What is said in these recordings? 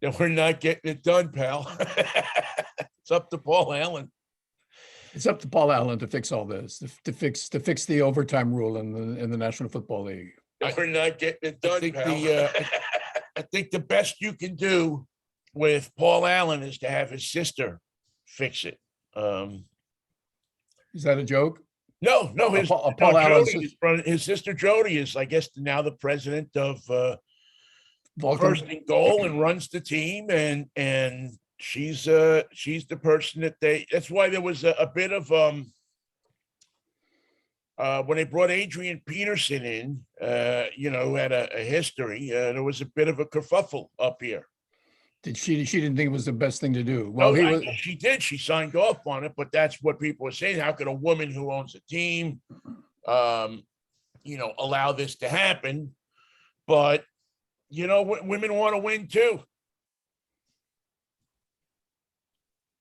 then we're not getting it done, pal. It's up to Paul Allen. It's up to Paul Allen to fix all this, to fix the overtime rule in the National Football League. We're not getting it done, pal. I think the best you can do with Paul Allen is to have his sister fix it. Is that a joke? No, Paul Allen's his sister Jody is, I guess, now the president of Vulcan. First and Goal and runs the team, and she's the person that's why there was a bit of when they brought Adrian Peterson in, who had a history, there was a bit of a kerfuffle up here. She didn't think it was the best thing to do. Well, she did. She signed off on it, but that's what people were saying. How could a woman who owns a team, allow this to happen? But women want to win too.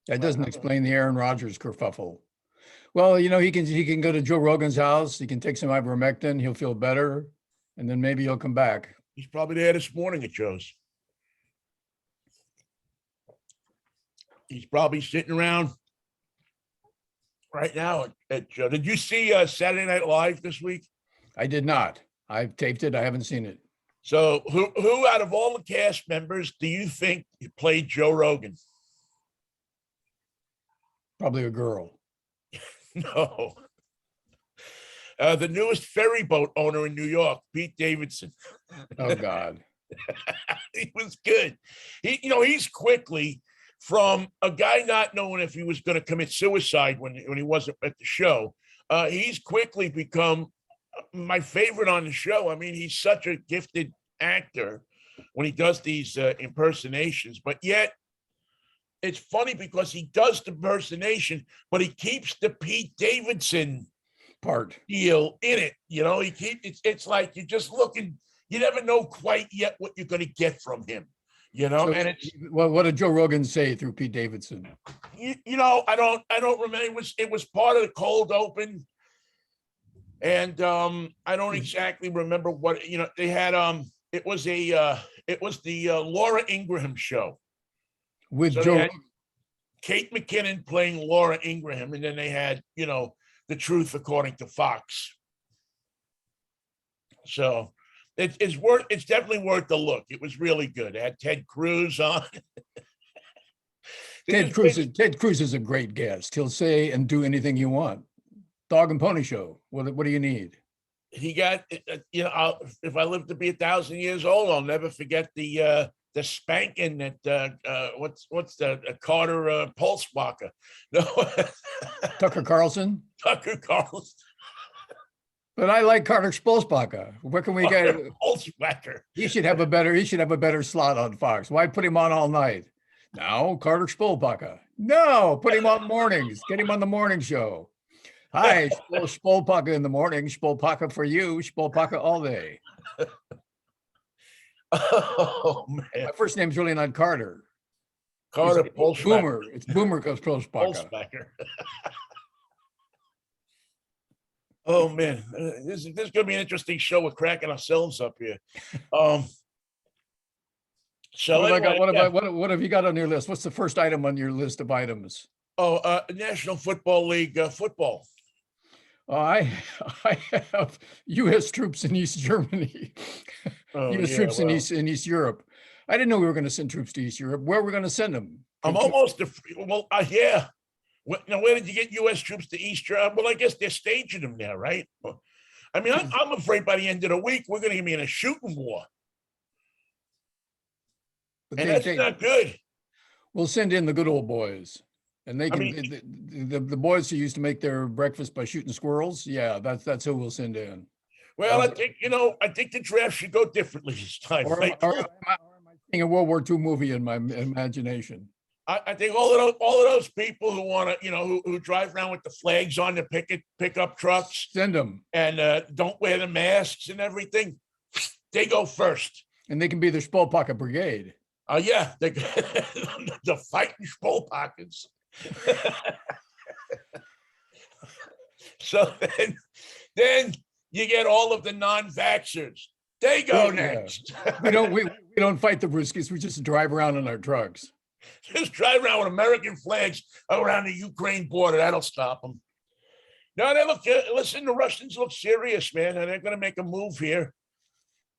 That doesn't explain the Aaron Rodgers kerfuffle. Well, he can go to Joe Rogan's house. He can take some ivermectin. He'll feel better, and then maybe he'll come back. He's probably there this morning at Joe's. He's probably sitting around right now at Joe. Did you see Saturday Night Live this week? I did not. I've taped it. I haven't seen it. So who out of all the cast members do you think played Joe Rogan? Probably a girl. No. The newest ferry boat owner in New York, Pete Davidson. Oh, God. He was good. He's quickly, from a guy not knowing if he was going to commit suicide when he wasn't at the show, he's quickly become my favorite on the show. I mean, he's such a gifted actor when he does these impersonations, but yet it's funny because he does the impersonation, but he keeps the Pete Davidson part deal in it. It's like you're just looking, you never know quite yet what you're going to get from him. So, and what did Joe Rogan say through Pete Davidson? I don't remember. It was part of the cold open, and I don't exactly remember what they had. It was the Laura Ingraham show with Joe. Kate McKinnon playing Laura Ingraham, and then they had The Truth According to Fox. So. It's definitely worth the look. It was really good. It had Ted Cruz on. Ted Cruz is a great guest. He'll say and do anything you want. Dog and Pony Show. What do you need? He got if I live to be 1,000 years old, I'll never forget the spanking that what's the Carter Pulsbacher. No, Tucker Carlson. Tucker Carlson. But I like Carter Spolsbacher. Where can we get? Pulsbacher. He should have a better slot on Fox. Why put him on all night? Now Carter Spolsbacher. No, put him on mornings. Get him on the morning show. Hi, Spolsbacher in the morning. Spolsbacher for you. Spolsbacher all day. Oh man! My first name's really not Carter. Carter Pulsbacher. Boomer. It's Boomer because Spolsbacher. Oh man, this is going to be an interesting show. We're cracking ourselves up here. So what have you got on your list? What's the first item on your list of items? Oh, National Football League football. I have U.S. troops in East Germany. U.S. troops in East Europe. I didn't know we were going to send troops to East Europe. Where are we going to send them? I'm almost yeah. Where did you get U.S. troops to East Europe? Well, I guess they're staging them there, right? I mean, I'm afraid by the end of the week, we're going to be in a shooting war. And that's not good. We'll send in the good old boys. And they can, the boys who used to make their breakfast by shooting squirrels. Yeah, that's who we'll send in. Well, I think the draft should go differently this time. Or am I seeing a World War II movie in my imagination? I think all of those people who want to, who drive around with the flags on the pickup trucks, send them, and don't wear the masks and everything. They go first, and they can be the Spolsbacher Brigade. Yeah, the fighting Spolsbachers. So then you get all of the non-vaxxers. They go next. We We don't fight the Ruskies. We just drive around in our trucks. Just drive around with American flags around the Ukraine border. That'll stop them. No, they look. Listen, the Russians look serious, man, and they're going to make a move here.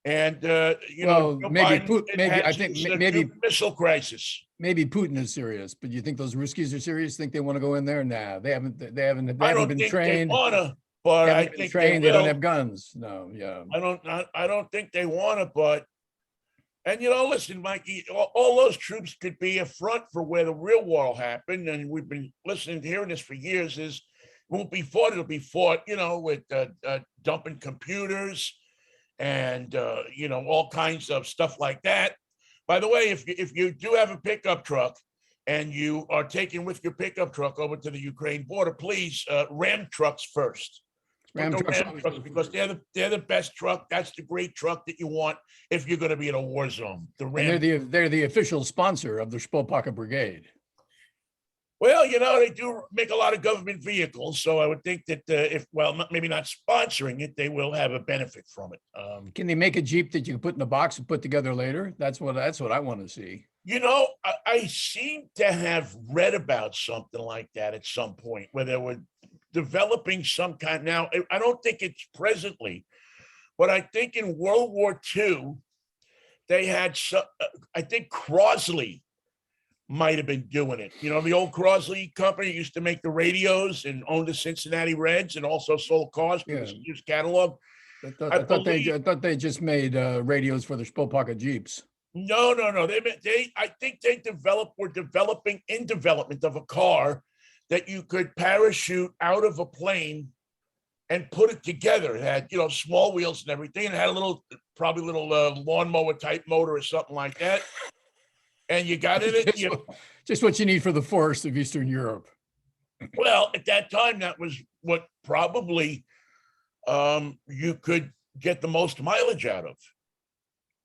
And Well, Joe maybe Biden maybe I has think his, maybe Cuban Missile crisis. maybe Putin is serious, but you think those Ruskies are serious? Think they want to go in there? Nah, they haven't. They haven't I don't been think trained. they wanna, They but I haven't been think they trained. They don't will. have guns. No, yeah. I don't think they want to, but and listen, Mikey, all those troops could be a front for where the real war will happen. And we've been listening, hearing this for years. Is it won't be fought. It'll be fought, with dumping computers and all kinds of stuff like that. By the way, if you do have a pickup truck and you are taking with your pickup truck over to the Ukraine border, please ram trucks first. Ram Put the trucks Ram always trucks go because first. they're the best truck. That's the great truck that you want if you're going to be in a war zone. The And Ram. they're the official sponsor of the Spolpaka Brigade. Well, they do make a lot of government vehicles, so I would think that maybe not sponsoring it, they will have a benefit from it. Can they make a Jeep that you can put in a box and put together later? That's what I want to see. I seem to have read about something like that at some point where they were developing some kind. Now, I don't think it's presently, but I think in World War II, they had I think Crosley might have been doing it. The old Crosley company used to make the radios and owned the Cincinnati Reds and also sold cars for the used catalog. I thought they just made radios for the Spolpaka Jeeps. No. I think were developing in development of a car that you could parachute out of a plane and put it together. It had, small wheels and everything. And it had probably a little lawnmower type motor or something like that. And you got in it. Just what you need for the forests of Eastern Europe. Well, at that time, that was what probably you could get the most mileage out of.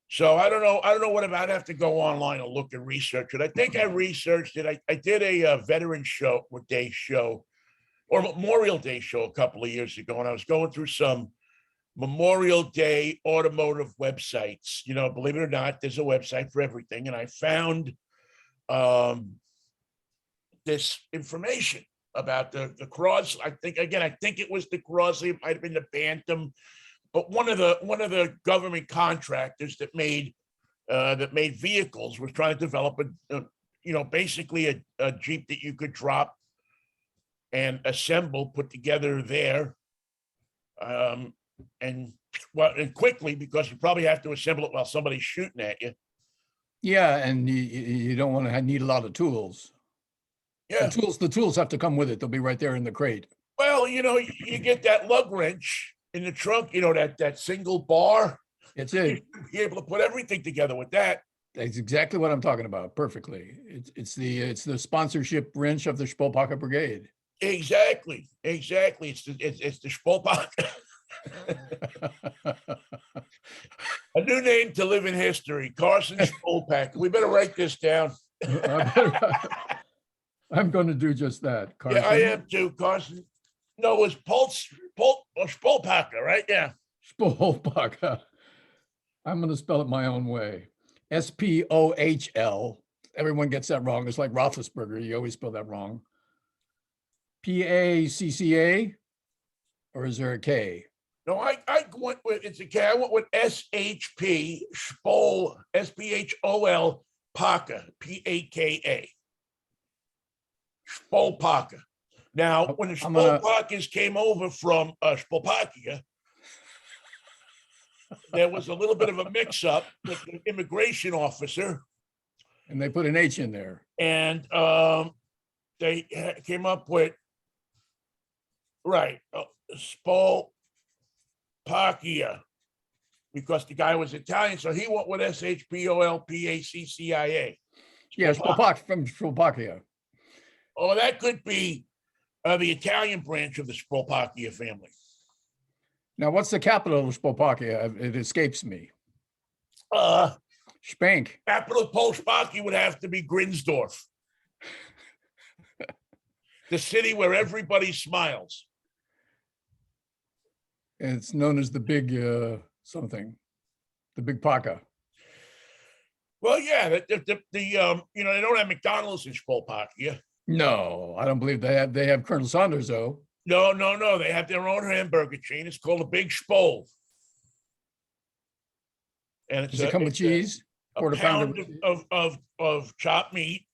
So I don't know what about. I'd have to go online and look and research it. I think I researched it. I did a Veteran Day show or Memorial Day show a couple of years ago, and I was going through some Memorial Day automotive websites. Believe it or not, there's a website for everything. And I found this information about the Cross. I think it was the Crosley. It might have been the Bantam, but one of the government contractors that made vehicles was trying to develop basically a Jeep that you could drop and assemble, put together there. And quickly, because you probably have to assemble it while somebody's shooting at you. Yeah, and you don't want to need a lot of tools. Yeah, the tools have to come with it. They'll be right there in the crate. Well, you get that lug wrench in the trunk. That single bar. It's it. You're able to put everything together with that. That's exactly what I'm talking about. Perfectly. It's the sponsorship wrench of the Spolpaka Brigade. Exactly. It's the Spolpaka. A new name to live in history, Carson Spolpak. We better write this down. I'm going to do just that, Carson. Yeah, I am too, Carson. No, it was Spolpaka, right? Yeah. Spolpaka. I'm going to spell it my own way. Spohl. Everyone gets that wrong. It's like Roethlisberger. You always spell that wrong. Pacca, or is there a K? No, I went with it's a K. I went with SHP Spol SPHOL Paka PAKA Spolpaka. Now, when the Spolpakas came over from Spolpakia, there was a little bit of a mix-up with the immigration officer, and they put an H in there, and they came up with Spolpakia, because the guy was Italian, so he went with SHPOLPACCIA. Yeah, Spolpak from Spolpakia. Oh, that could be the Italian branch of the Spolpakia family. Now, what's the capital of Spolpakia? It escapes me. Spank. Capital of Polspaki would have to be Grinsdorf. The city where everybody smiles. It's known as the big something, the big Paka. Well, yeah, they don't have McDonald's in Spolpakia. No, I don't believe they have. They have Colonel Saunders though. No, no, no. They have their own hamburger chain. It's called a Big Spol. And Does it come with cheese? a Quarter pounder. pound of chopped meat.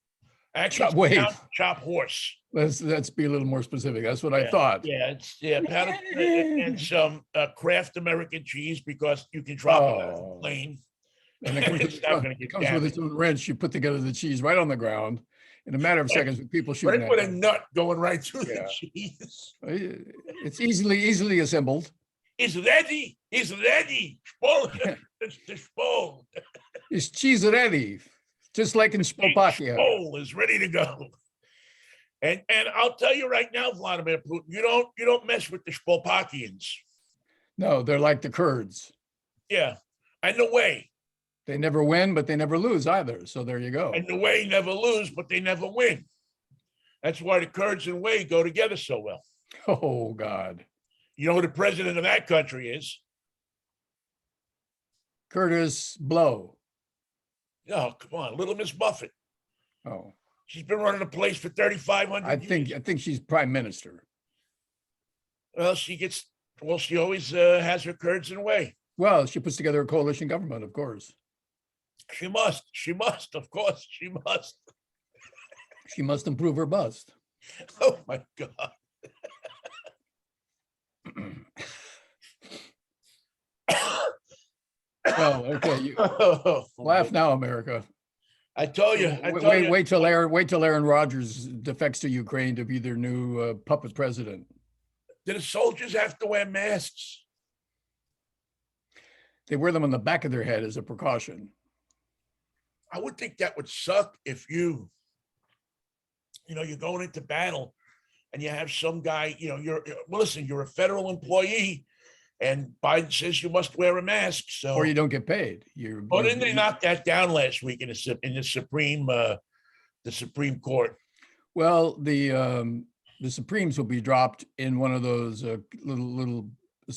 Actually, it's a Wait, pound of chopped horse. let's be a little more specific. That's what I thought. Yeah, it's pound of, and some Kraft American cheese because you can drop it out of the plane. And it comes, It's not going to get it comes with its own wrench. You put together the cheese right on the ground in a matter of seconds with people shooting right with at a it. nut going right through the cheese. It's easily assembled. It's ready. It's ready. Spol. It's the Spol. It's cheese ready, just like in Spolpakia. Spol is ready to go. And I'll tell you right now, Vladimir Putin, you don't mess with the Spolpakians. No, they're like the Kurds. Yeah, and the way. They never win, but they never lose either. So there you go. And the way never lose, but they never win. That's why the Kurds and way go together so well. Oh God. You know who the president of that country is? Curtis Blow. Oh, come on, Little Miss Buffett. Oh. She's been running the place for 3,500 years. I think she's prime minister. Well, she always has her Kurds in way. Well, she puts together a coalition government, of course. She must, of course, she must. She must improve her bust. Oh my God. Well, okay. Laugh now, America. I told you. Wait till Aaron Rodgers defects to Ukraine to be their new puppet president. Do the soldiers have to wear masks? They wear them on the back of their head as a precaution. I would think that would suck if you're going into battle and you have some guy, you're a federal employee and Biden says you must wear a mask. So, or you don't get paid. Didn't they knock that down last week in the Supreme Court? Well, the Supremes will be dropped in one of those little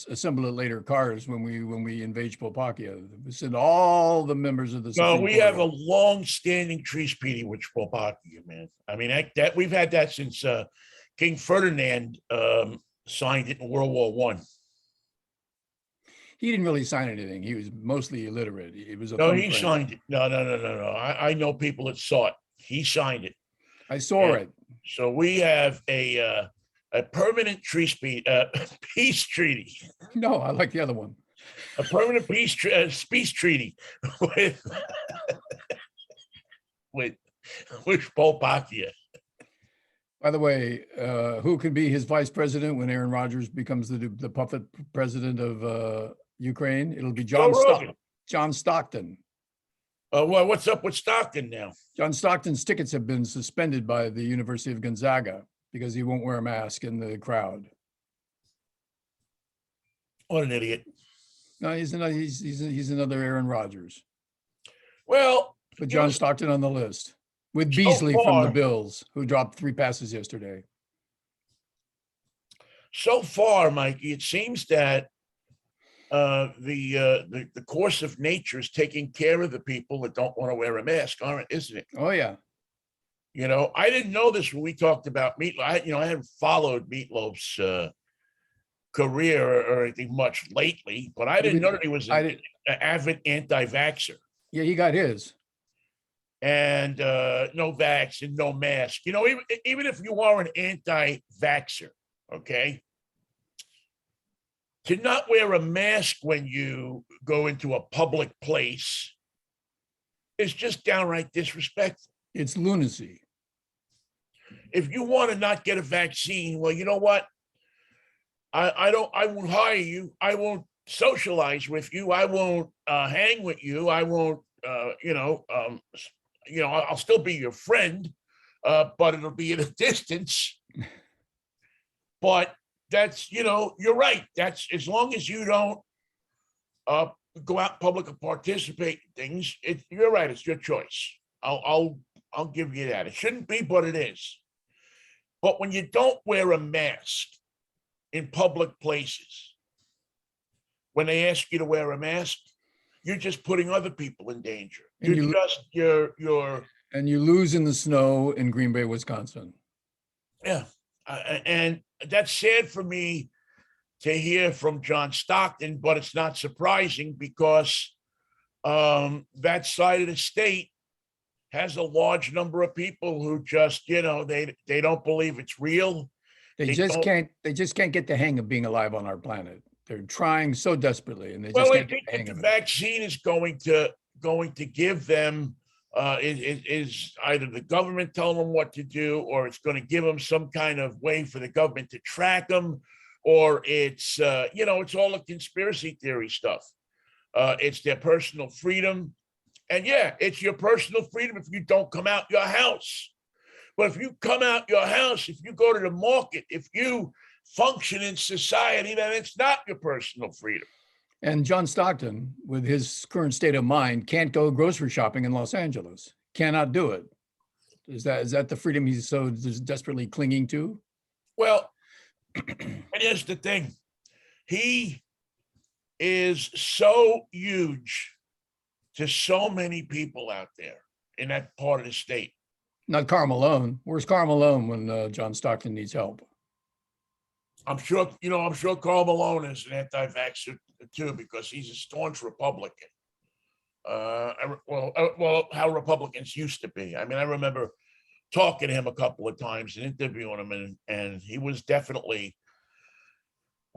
assemble it later cars when we invade Spolpakia. We send all the members of the Supreme No, we Court have a long-standing treaty with Spolpakia, man. I mean, that we've had that since King Ferdinand signed it in World War One. He didn't really sign anything. He was mostly illiterate. It was he signed it. No. I know people that saw it. He signed it. I saw it. So we have a permanent peace treaty. No, I like the other one. A permanent peace treaty with Spolpakia. By the way, who can be his vice president when Aaron Rodgers becomes the puppet president of Ukraine? It'll be John Stockton. Well, what's up with Stockton now? John Stockton's tickets have been suspended by the University of Gonzaga because he won't wear a mask in the crowd. What an idiot! No, he's another Aaron Rodgers. Well, but John Stockton on the list with Beasley from the Bills, who dropped 3 passes yesterday. So far, Mikey, it seems that the course of nature is taking care of the people that don't want to wear a mask, isn't it? Oh yeah. I didn't know this when we talked about Meatloaf. I hadn't followed Meatloaf's career or anything much lately, but I didn't know that he was an avid anti-vaxxer. Yeah, he got his. And no vax and no mask. Even if you are an anti-vaxxer, okay, to not wear a mask when you go into a public place is just downright disrespectful. It's lunacy. If you want to not get a vaccine, well, you know what? I won't hire you. I won't socialize with you. I won't hang with you. I won't, I'll still be your friend, but it'll be at a distance. But that's, you're right. That's as long as you don't go out in public and participate in things. You're right. It's your choice. I'll give you that. It shouldn't be, but it is. But when you don't wear a mask in public places, when they ask you to wear a mask, you're just putting other people in danger. And You're and you lose in the snow in Green Bay, Wisconsin. yeah, and that's sad for me to hear from John Stockton, but it's not surprising because that side of the state has a large number of people who just, they don't believe it's real. They just can't get the hang of being alive on our planet. They're trying so desperately, and they Well, just I can't get think the that hang the of it. vaccine is going to give them is either the government telling them what to do, or it's going to give them some kind of way for the government to track them, or it's it's all a conspiracy theory stuff. It's their personal freedom, and yeah, it's your personal freedom if you don't come out your house. But if you come out your house, if you go to the market, if you function in society, then it's not your personal freedom. And John Stockton, with his current state of mind, can't go grocery shopping in Los Angeles. Cannot do it. Is that the freedom he's so desperately clinging to? Well, and here's the thing. He is so huge to so many people out there in that part of the state. Not Karl Malone. Where's Karl Malone when John Stockton needs help? I'm sure Karl Malone is an anti-vaxxer too, because he's a staunch Republican. Well, how Republicans used to be. I mean, I remember talking to him a couple of times and interviewing him, and he was definitely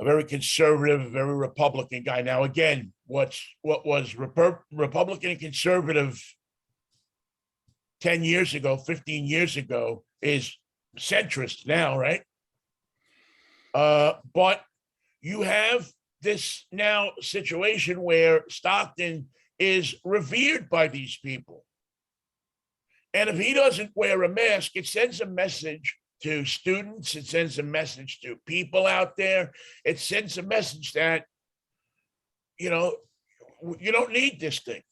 a very conservative, very Republican guy. Now, again, what was Republican and conservative 10 years ago, 15 years ago is centrist now, right? But you have this now situation where Stockton is revered by these people. And if he doesn't wear a mask, it sends a message to students. It sends a message to people out there. It sends a message that, you don't need this thing.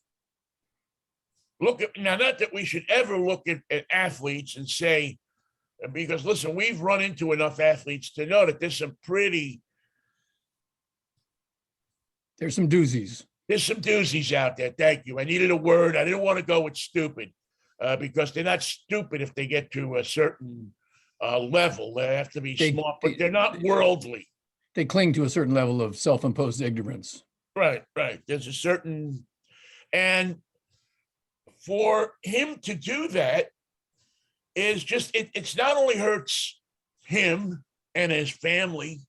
Now, not that we should ever look at athletes and say, because listen, we've run into enough athletes to know that there's some doozies. There's some doozies out there. Thank you. I needed a word. I didn't want to go with stupid because they're not stupid if they get to a certain level. They have to be smart, but they're not worldly. They cling to a certain level of self-imposed ignorance. Right. There's a certain, and for him to do that is just, it's not only hurts him and his family,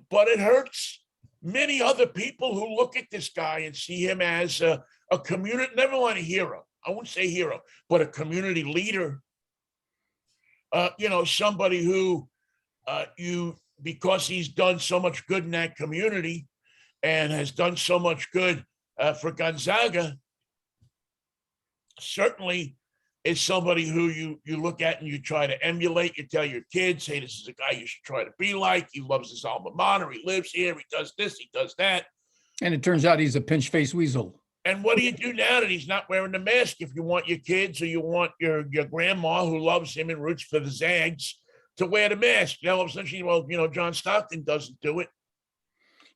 but it hurts many other people who look at this guy and see him as a community, never mind a hero. I wouldn't say hero, but a community leader. Somebody who because he's done so much good in that community and has done so much good for Gonzaga, certainly is somebody who you look at and you try to emulate. You tell your kids, hey, this is a guy you should try to be like. He loves his alma mater. He lives here. He does this. He does that. And it turns out he's a pinch-faced weasel. And what do you do now that he's not wearing the mask? If you want your kids or you want your grandma who loves him and roots for the Zags to wear the mask, all of a sudden, John Stockton doesn't do it.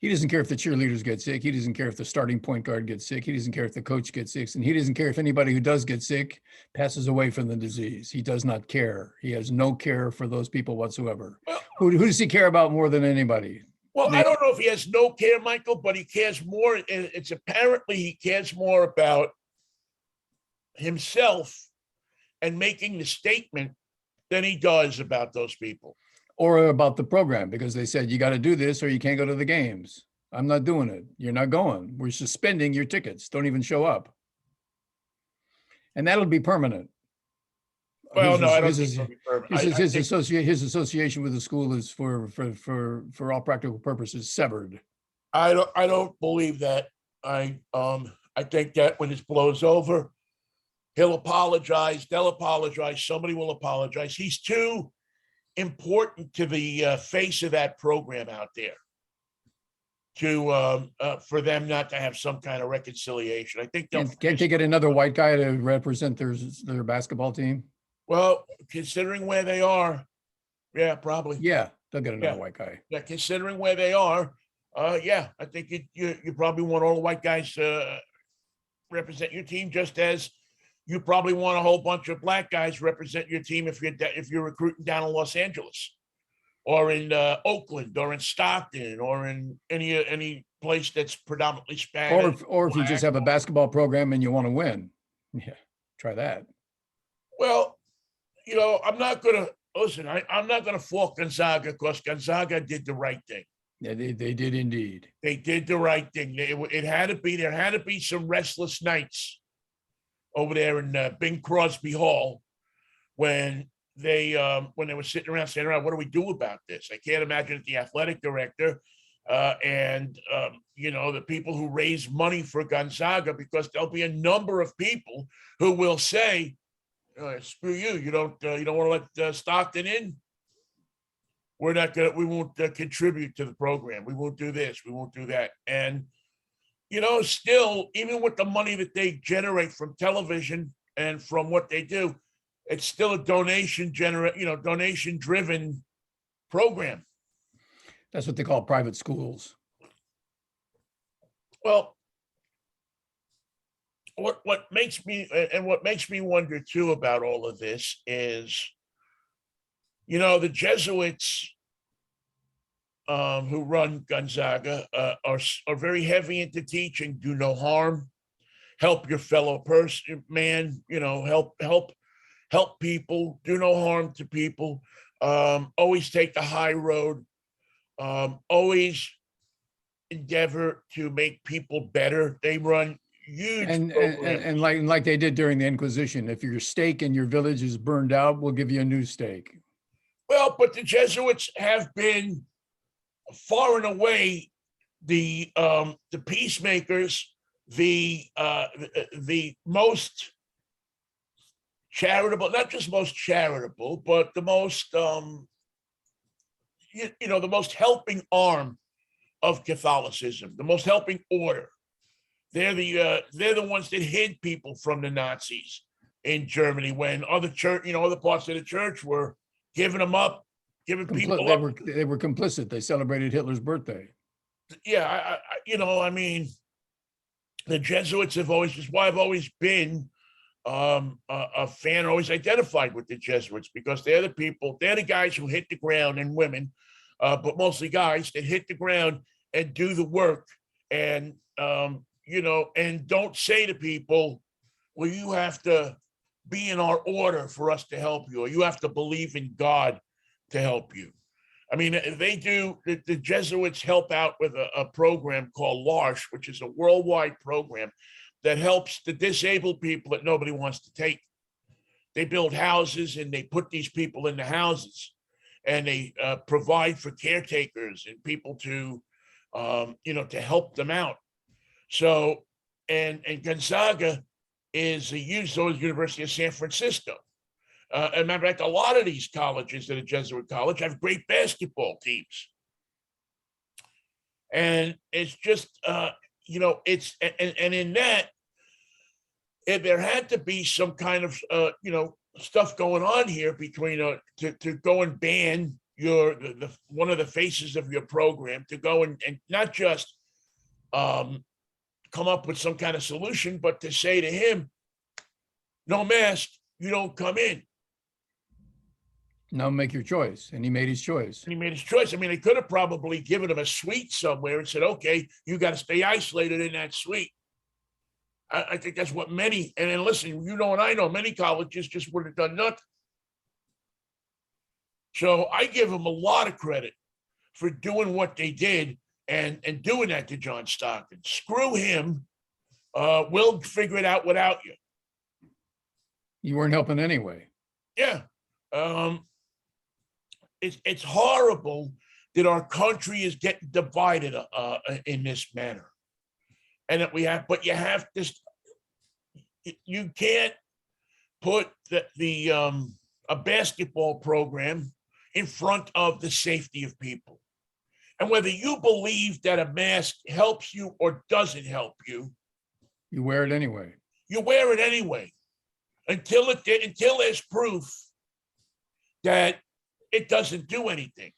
He doesn't care if the cheerleaders get sick. He doesn't care if the starting point guard gets sick. He doesn't care if the coach gets sick. And he doesn't care if anybody who does get sick passes away from the disease. He does not care. He has no care for those people whatsoever. Well, who does he care about more than anybody? Well, I don't know if he has no care, Michael, but he cares more. It's apparently he cares more about himself and making the statement than he does about those people. Or about the program, because they said, you got to do this or you can't go to the games. I'm not doing it. You're not going. We're suspending your tickets. Don't even show up. And that'll be permanent. Well, no, I don't think it'll be permanent. His association with the school is for all practical purposes severed. I don't believe that. I think that when this blows over, he'll apologize. They'll apologize. Somebody will apologize. He's too important to the face of that program out there to for them not to have some kind of reconciliation. I think can't they get another white guy to represent their basketball team? Well, considering where they are, yeah, probably. Yeah, they'll get another white guy. Yeah, considering where they are, Yeah, I think you probably want all the white guys represent your team, just as you probably want a whole bunch of black guys represent your team if you're recruiting down in Los Angeles or in Oakland or in Stockton or in any place that's predominantly Spanish. Or if you just have a basketball program and you want to win, yeah, try that. Well, I'm not gonna listen. I'm not gonna fault Gonzaga because Gonzaga did the right thing. Yeah, they did indeed. They did the right thing. It had to be. There had to be some restless nights over there in Bing Crosby Hall when they were sitting around saying, "All right, what do we do about this?" I can't imagine the athletic director and the people who raise money for Gonzaga, because there'll be a number of people who will say, "Screw you! You don't want to let Stockton in. We're not gonna. We won't contribute to the program. We won't do this. We won't do that." And still, even with the money that they generate from television and from what they do, it's still a donation driven program. That's what they call private schools. Well, what makes me wonder too about all of this is, the Jesuits who run Gonzaga are very heavy into teaching: do no harm, help your fellow person, man. Help people, do no harm to people. Always take the high road. Always endeavor to make people better. They run huge and like they did during the Inquisition. If your stake in your village is burned out, we'll give you a new stake. Well, but the Jesuits have been far and away the peacemakers, the most charitable, not just most charitable, but the most the most helping arm of Catholicism, the most helping order. They're the ones that hid people from the Nazis in Germany when other parts of the church were giving them up, giving people up. They were complicit. They celebrated Hitler's birthday. Yeah, the Jesuits have always, just why I've always been a fan, always identified with the Jesuits, because they're the guys who hit the ground, and women, but mostly guys that hit the ground and do the work, and and don't say to people, well, you have to be in our order for us to help you, or you have to believe in God to help you. I mean, they do. The Jesuits help out with a program called LARSH, which is a worldwide program that helps the disabled people that nobody wants to take. They build houses and they put these people in the houses, and they provide for caretakers and people to help them out. So, and Gonzaga is a University of San Francisco. And matter of fact, a lot of these colleges that are Jesuit college have great basketball teams. And it's just, it's, and in that, there had to be some kind of, stuff going on here between to go and ban the one of the faces of your program, to go and not just come up with some kind of solution, but to say to him, no mask, you don't come in. Now make your choice. And he made his choice. I mean, they could have probably given him a suite somewhere and said, okay, you got to stay isolated in that suite. I think that's what many, and then listen, and I know many colleges just would have done nothing. So I give them a lot of credit for doing what they did and doing that to John Stockton. Screw him. We'll figure it out without you. You weren't helping anyway. Yeah. It's horrible that our country is getting divided in this manner. And that you can't put a basketball program in front of the safety of people. And whether you believe that a mask helps you or doesn't help you, you wear it anyway. You wear it anyway until there's proof that it doesn't do anything.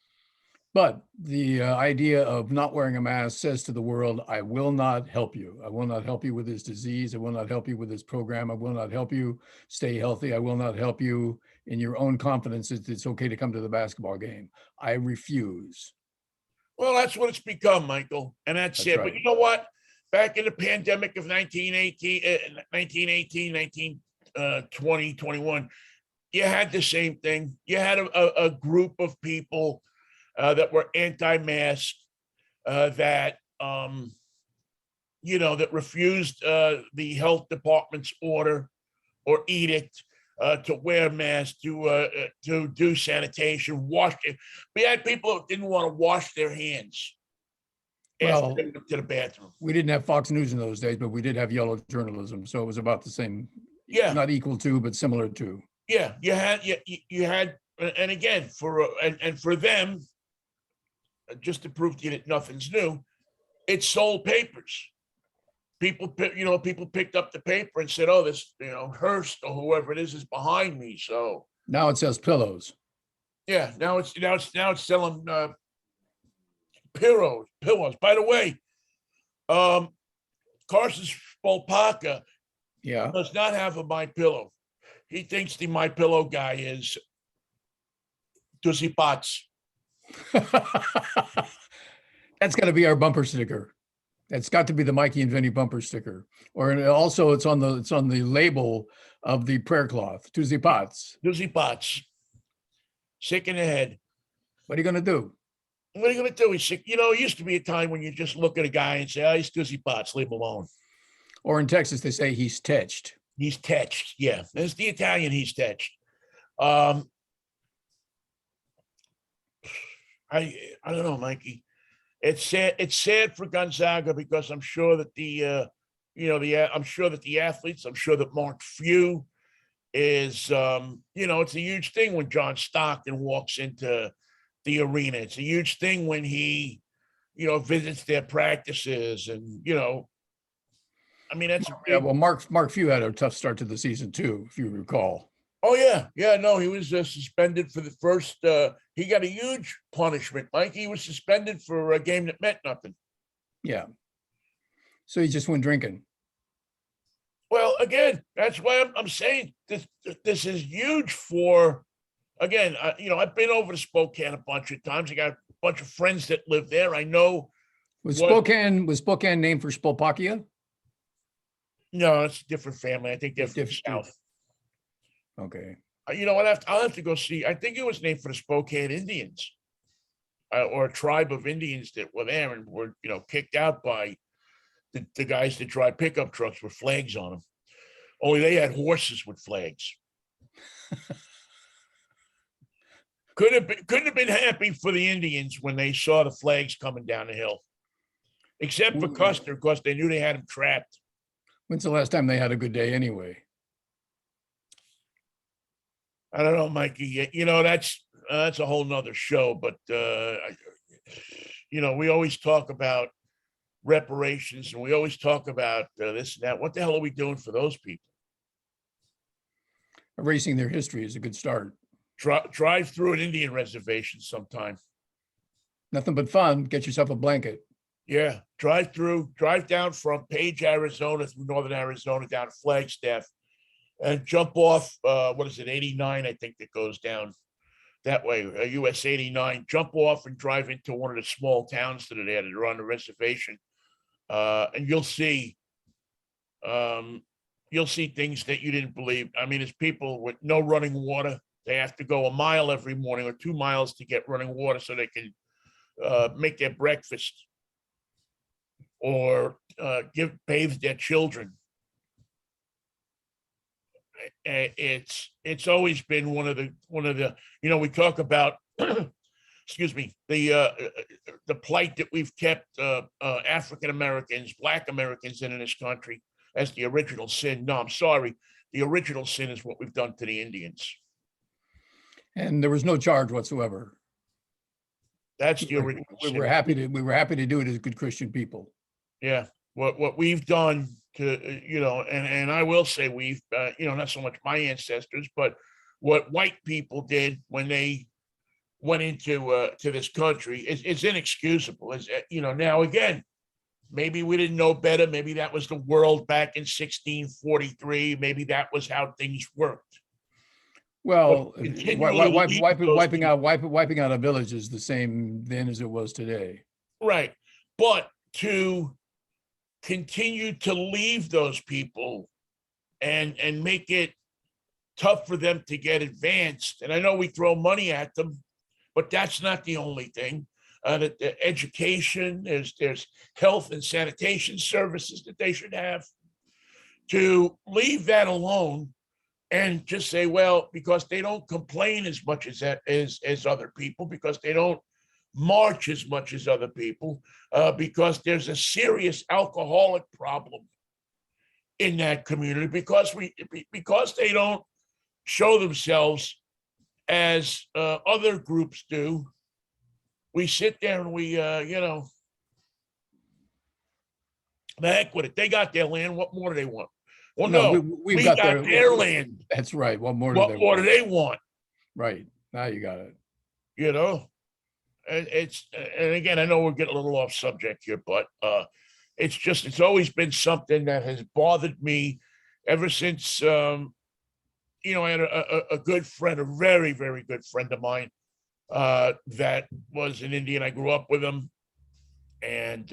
But the idea of not wearing a mask says to the world, I will not help you. I will not help you with this disease. I will not help you with this program. I will not help you stay healthy. I will not help you in your own confidence that it's okay to come to the basketball game. I refuse. Well, that's what it's become, Michael. And that's That's it. But right. you know what? Back in the pandemic of 20, 21, you had the same thing. You had a group of people that were anti-mask, that that refused the health department's order or edict to wear masks, to do sanitation, wash it. We had people who didn't want to wash their hands after Well, they went to the bathroom. we didn't have Fox News in those days, but we did have yellow journalism. So it was about the same, Yeah, not equal to, but similar to. yeah. You had, and again and for them, just to prove to you that nothing's new, it sold papers. People picked up the paper and said, "Oh, this, Hearst or whoever it is behind me." So Now it says pillows. yeah, now it's selling pillows. By the way, um, Carson Spolpaka Yeah. does not have a My Pillow. He thinks the My Pillow guy is Duzzy Potts. That's got to be our bumper sticker. That's got to be the Mikey and Vinnie bumper sticker. Or also it's on the label of the prayer cloth, Tuesday Pots. Duzzy Potts. Sick in the head. What are you going to do? What are you going to do? He's sick. It used to be a time when you just look at a guy and say, "Oh, he's Duzzy Potts, leave him alone." Or in Texas, they say he's tetched. He's tetched. Yeah, there's the Italian. He's tetched. I don't know, Mikey. It's sad. It's sad for Gonzaga because I'm sure that I'm sure that the athletes. I'm sure that Mark Few is. It's a huge thing when John Stockton walks into the arena. It's a huge thing when he, visits their practices, and that's a Yeah, big. well, Mark Few had a tough start to the season too, if you recall. Oh yeah. No, he was suspended for the first. He got a huge punishment. Mike, he was suspended for a game that meant nothing. Yeah. So he just went drinking. Well, again, that's why I'm saying this is huge for. Again, I've been over to Spokane a bunch of times. I got a bunch of friends that live there. I know. Was Spokane named for Spolpakia? No, it's a different family. I think they're from the South. Okay. I'll have to go see. I think it was named for the Spokane Indians, or a tribe of Indians that were there and were, kicked out by the guys that drive pickup trucks with flags on them. Only they had horses with flags. Couldn't have been happy for the Indians when they saw the flags coming down the hill, except for Custer, because they knew they had him trapped. When's the last time they had a good day anyway? I don't know, Mikey. That's a whole nother show. But we always talk about reparations, and we always talk about this and that. What the hell are we doing for those people? Erasing their history is a good start. Drive through an Indian reservation sometime. Nothing but fun. Get yourself a blanket. Yeah, drive down from Page, Arizona, through northern Arizona, down to Flagstaff, and jump off. What is it, 89? I think that goes down that way. US 89. Jump off and drive into one of the small towns that are there that are on the reservation, and you'll see things that you didn't believe. I mean, there's people with no running water. They have to go a mile every morning or 2 miles to get running water so they can make their breakfast or bathe their children. It's always been one of the we talk about excuse me, the plight that we've kept African Americans, Black Americans in this country as the original sin. No, I'm sorry. The original sin is what we've done to the Indians. And there was no charge whatsoever. That's the original. We were happy to do it as good Christian people. Yeah, what we've done to and I will say we've not so much my ancestors, but what white people did when they went into to this country is inexcusable. Now again, maybe we didn't know better. Maybe that was the world back in 1643. Maybe that was how things worked. Well, Continually leave those wiping out a village is the same then as it was today. right, but to continue to leave those people and make it tough for them to get advanced. And I know we throw money at them, but that's not the only thing. The education, there's health and sanitation services that they should have. To leave that alone and just say, well, because they don't complain as much as other people, because they don't march as much as other people, because there's a serious alcoholic problem in that community, because they don't show themselves as other groups do. We sit there and we, the heck with it. They got their land. What more do they want? Well, no, we got their land. That's right. What more do they want? Right. Now you got it. And and again, I know we're getting a little off subject here, but it's always been something that has bothered me ever since, I had a good friend, a very, very good friend of mine, that was an Indian. I grew up with him and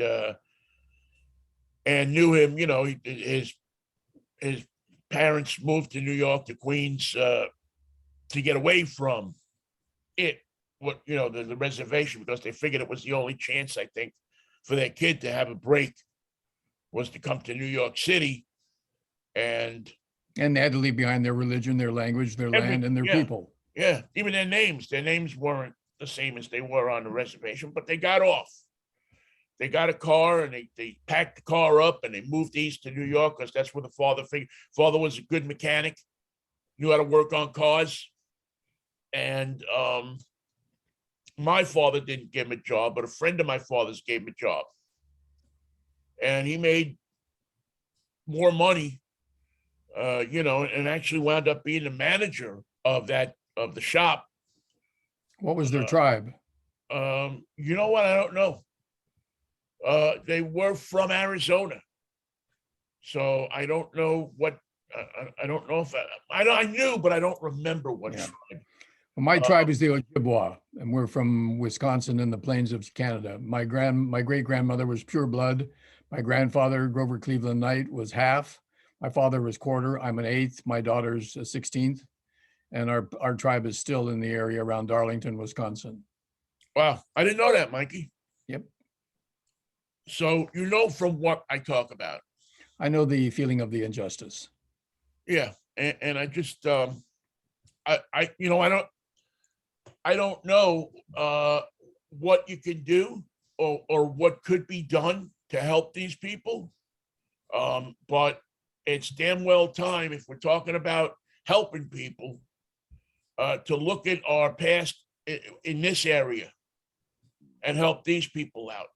knew him. His parents moved to New York, to Queens, to get away from the reservation, because they figured it was the only chance, I think, for their kid to have a break was to come to New York City. And they had to leave behind their religion, their language, their land, and their people. Yeah, even their names weren't the same as they were on the reservation, but they got off. They got a car and they packed the car up and they moved east to New York, because that's where the father was a good mechanic, knew how to work on cars. And my father didn't give him a job, but a friend of my father's gave him a job. And he made more money, and actually wound up being the manager of the shop. What was their tribe? You know what? I don't know. They were from Arizona. So I don't know what, I don't know if I knew, but I don't remember what tribe. Well, my tribe is the Ojibwa, and we're from Wisconsin in the plains of Canada. My great grandmother was pure blood. My grandfather, Grover Cleveland Knight, was half. My father was quarter. I'm an eighth. My daughter's a 16th. And our tribe is still in the area around Darlington, Wisconsin. Wow. I didn't know that, Mikey. Yep. So from what I talk about. I know the feeling of the injustice. Yeah. And I just, I don't know what you can do or what could be done to help these people. But it's damn well time, if we're talking about helping people, to look at our past in this area and help these people out,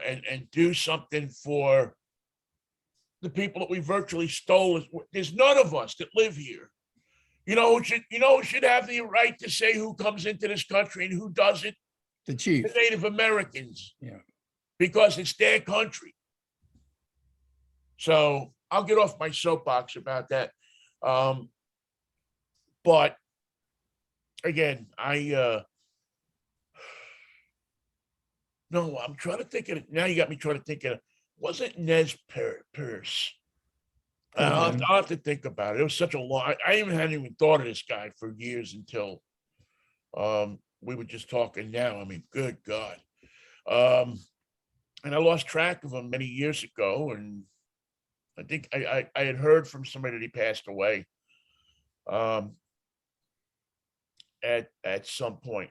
and do something for the people that we virtually stole. There's none of us that live here. Who should have the right to say who comes into this country and who doesn't? The chief. The Native Americans. Yeah. Because it's their country. So I'll get off my soapbox about that. But again, no, I'm trying to think of it. Now you got me trying to think of it. Wasn't Nez Perce? I'll have to think about it. It was such a long, I hadn't even thought of this guy for years until we were just talking now. I mean, good God. And I lost track of him many years ago. And I think I had heard from somebody that he passed away at some point,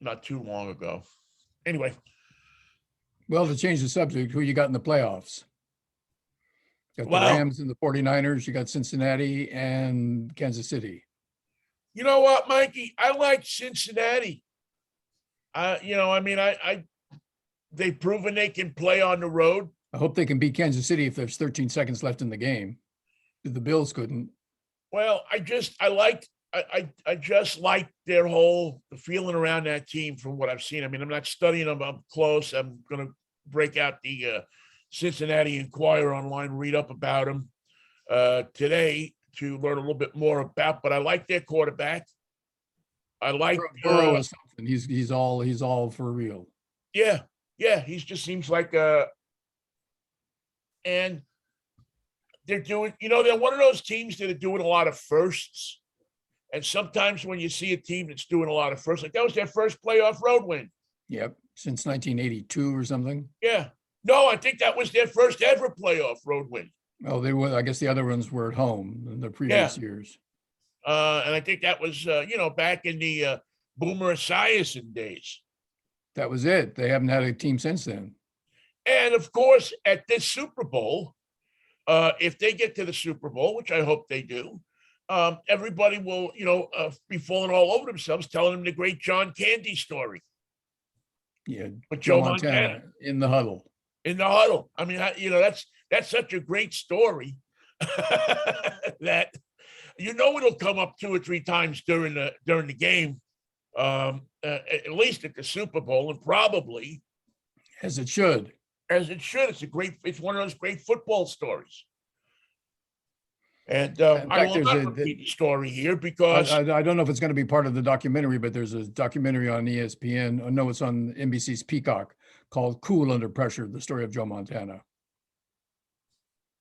not too long ago. Anyway. Well, to change the subject, who you got in the playoffs? You got the Rams and the 49ers. You got Cincinnati and Kansas City. You know what, Mikey? I like Cincinnati. They've proven they can play on the road. I hope they can beat Kansas City if there's 13 seconds left in the game. The Bills couldn't. Well, I I just like their whole the feeling around that team from what I've seen. I mean, I'm not studying them up close. I'm going to break out the Cincinnati Enquirer online, read up about them today to learn a little bit more about. But I like their quarterback. I like Burrow is something. He's all for real. yeah, he just seems like and they're doing, they're one of those teams that are doing a lot of firsts. And sometimes when you see a team that's doing a lot of firsts, like that was their first playoff road win. Yep. Since 1982 or something. Yeah. No, I think that was their first ever playoff road win. Oh, they were. I guess the other ones were at home in the previous years. And I think that was, back in the Boomer Esiason days. That was it. They haven't had a team since then. And of course, at this Super Bowl, if they get to the Super Bowl, which I hope they do, everybody will, be falling all over themselves, telling them the great John Candy story. Yeah, with Joe Montana in the huddle. In the huddle. I mean, that's such a great story that it'll come up 2 or 3 times during the game, at least at the Super Bowl, and probably as it should. It's one of those great football stories. And I will not repeat the story here because I don't know if it's going to be part of the documentary, but there's a documentary on ESPN. No, it's on NBC's Peacock called "Cool Under Pressure: The Story of Joe Montana."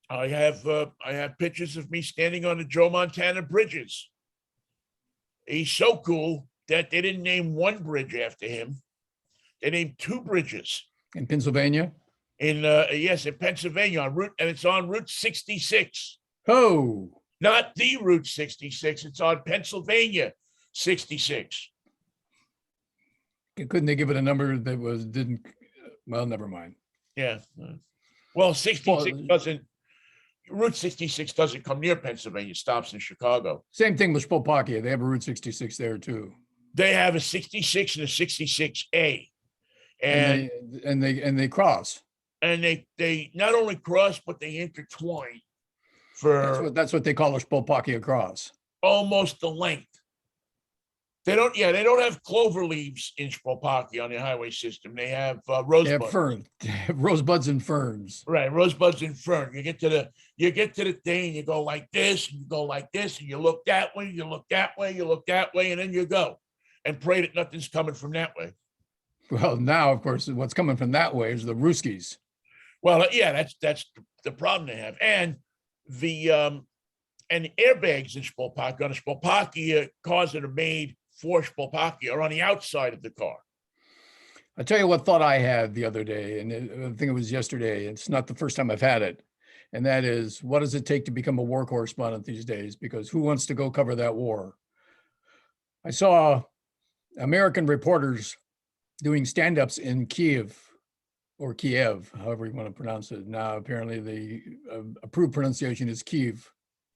I have pictures of me standing on the Joe Montana bridges. He's so cool that they didn't name one bridge after him; they named 2 bridges in Pennsylvania. In Pennsylvania and it's on Route 66. Oh, not the Route 66. It's on Pennsylvania 66. Couldn't they give it a number that didn't? Well, never mind. Yeah. Well, 66 doesn't. Route 66 doesn't come near Pennsylvania. It stops in Chicago. Same thing with Spolpakia. They have a Route 66 there too. They have a 66 and a 66A, and they cross. And they not only cross, but they intertwine. That's what they call a Spolpakia cross. Almost the length. They don't have clover leaves in Spolpakia on the highway system. They have rosebuds. They have fern, rosebuds and ferns. Right, rosebuds and fern. You get to the thing, and you go like this, and you go like this, and you look that way, you look that way, you look that way, and then you go and pray that nothing's coming from that way. Well, now of course, what's coming from that way is the Ruskies. Well, yeah, that's the problem they have, and the airbags in Spolpakia on a Spolpakia cars that are made for Spolpakia are on the outside of the car. I'll tell you what thought I had the other day, and I think it was yesterday. It's not the first time I've had it, and that is, what does it take to become a war correspondent these days? Because who wants to go cover that war? I saw American reporters doing stand-ups in Kiev, or Kiev, however you want to pronounce it. Now, apparently the approved pronunciation is Kiev.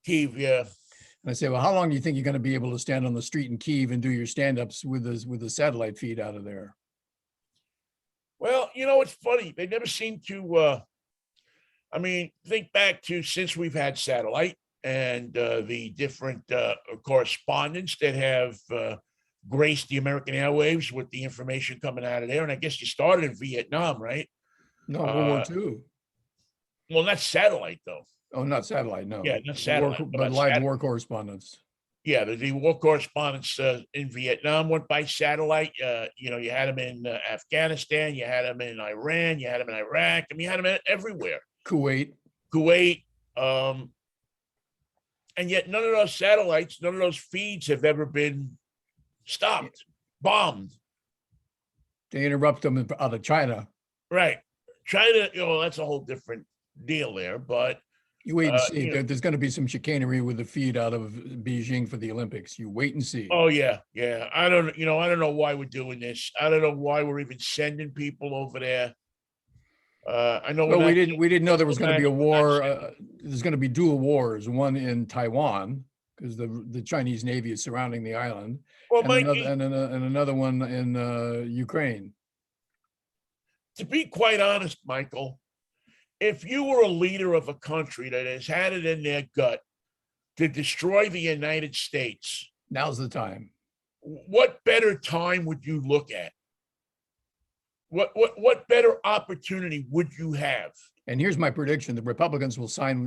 Kiev, yeah. And I say, well, how long do you think you're going to be able to stand on the street in Kiev and do your stand-ups with the satellite feed out of there? Well, it's funny. They never seem to, think back to since we've had satellite and the different correspondents that have graced the American airwaves with the information coming out of there. And I guess you started in Vietnam, right? No, World War II. Well, not satellite, though. Oh, not satellite, no. Yeah, not satellite. But live war correspondents. Yeah, the war correspondents in Vietnam went by satellite. You had them in Afghanistan, you had them in Iran, you had them in Iraq. I mean, you had them everywhere. Kuwait. And yet none of those satellites, none of those feeds have ever been stopped, bombed. They interrupt them out of China. Right. China, that's a whole different deal there, but you wait and see. There's going to be some chicanery with the feed out of Beijing for the Olympics. You wait and see. Oh yeah. I don't know why we're doing this. I don't know why we're even sending people over there. I know. Well, we didn't know there was going to be a war. There's going to be dual wars. One in Taiwan because the Chinese Navy is surrounding the island. Well, and another one in Ukraine. To be quite honest, Michael, if you were a leader of a country that has had it in their gut to destroy the United States Now's the time. What better time would you look at? What better opportunity would you have? And here's my prediction: the Republicans will side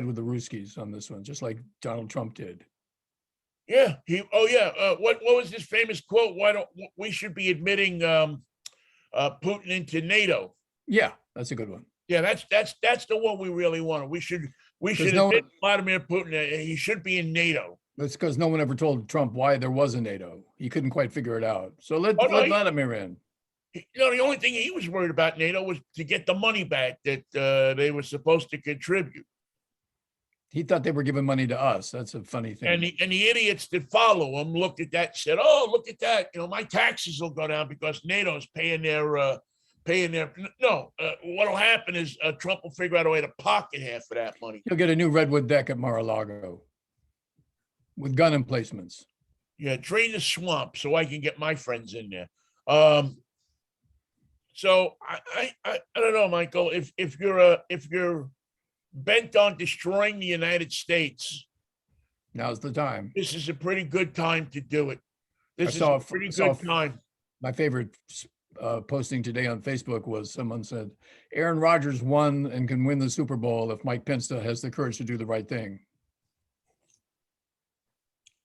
with the Ruskies on this one, just like Donald Trump did. Yeah, what was his famous quote? Why don't we should be admitting Putin into NATO? Yeah, that's a good one. Yeah, that's the one we really want. We should no admit Vladimir Putin. He should be in NATO. That's because no one ever told Trump why there was a NATO. He couldn't quite figure it out. So let Vladimir in. The only thing he was worried about NATO was to get the money back that they were supposed to contribute. He thought they were giving money to us. That's a funny thing. And the idiots that follow him looked at that and said, "Oh, look at that! My taxes will go down because NATO's paying their." No, what'll happen is Trump will figure out a way to pocket half of that money. He'll get a new redwood deck at Mar-a-Lago with gun emplacements. Yeah, drain the swamp so I can get my friends in there. So I don't know, Michael. If you're bent on destroying the United States, now's the time. This is a pretty good time to do it. This is a pretty good time. My favorite posting today on Facebook was someone said, Aaron Rodgers won and can win the Super Bowl if Mike Pence has the courage to do the right thing.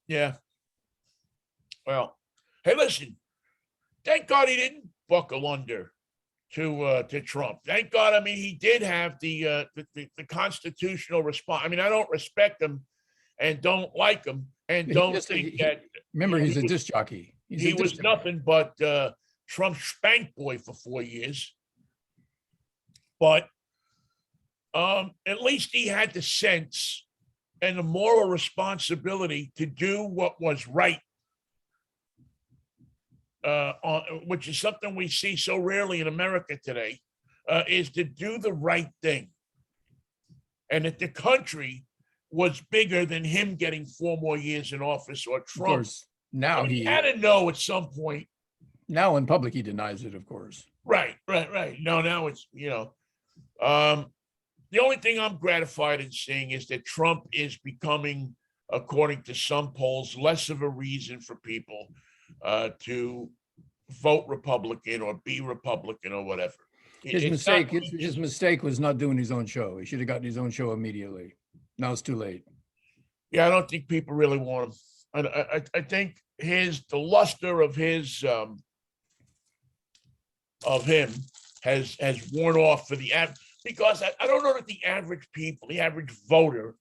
Yeah. Well, hey, listen, thank God he didn't buckle under to Trump. Thank God. I mean, he did have the constitutional response. I mean, I don't respect him and don't like him and don't think that. Remember, he's a disc jockey. He was nothing but Trump's spank boy for 4 years. But at least he had the sense and the moral responsibility to do what was right. Which is something we see so rarely in America today, is to do the right thing. And that the country was bigger than him getting 4 more years in office or Trump. Of course, now he had to know at some point. Now in public, he denies it, of course. Right. No, now it's, the only thing I'm gratified in seeing is that Trump is becoming, according to some polls, less of a reason for people to vote Republican or be Republican or whatever. His mistake was not doing his own show. He should have gotten his own show immediately. Now it's too late. Yeah, I don't think people really want him. I think the luster of him has worn off for the because I don't know that the average voter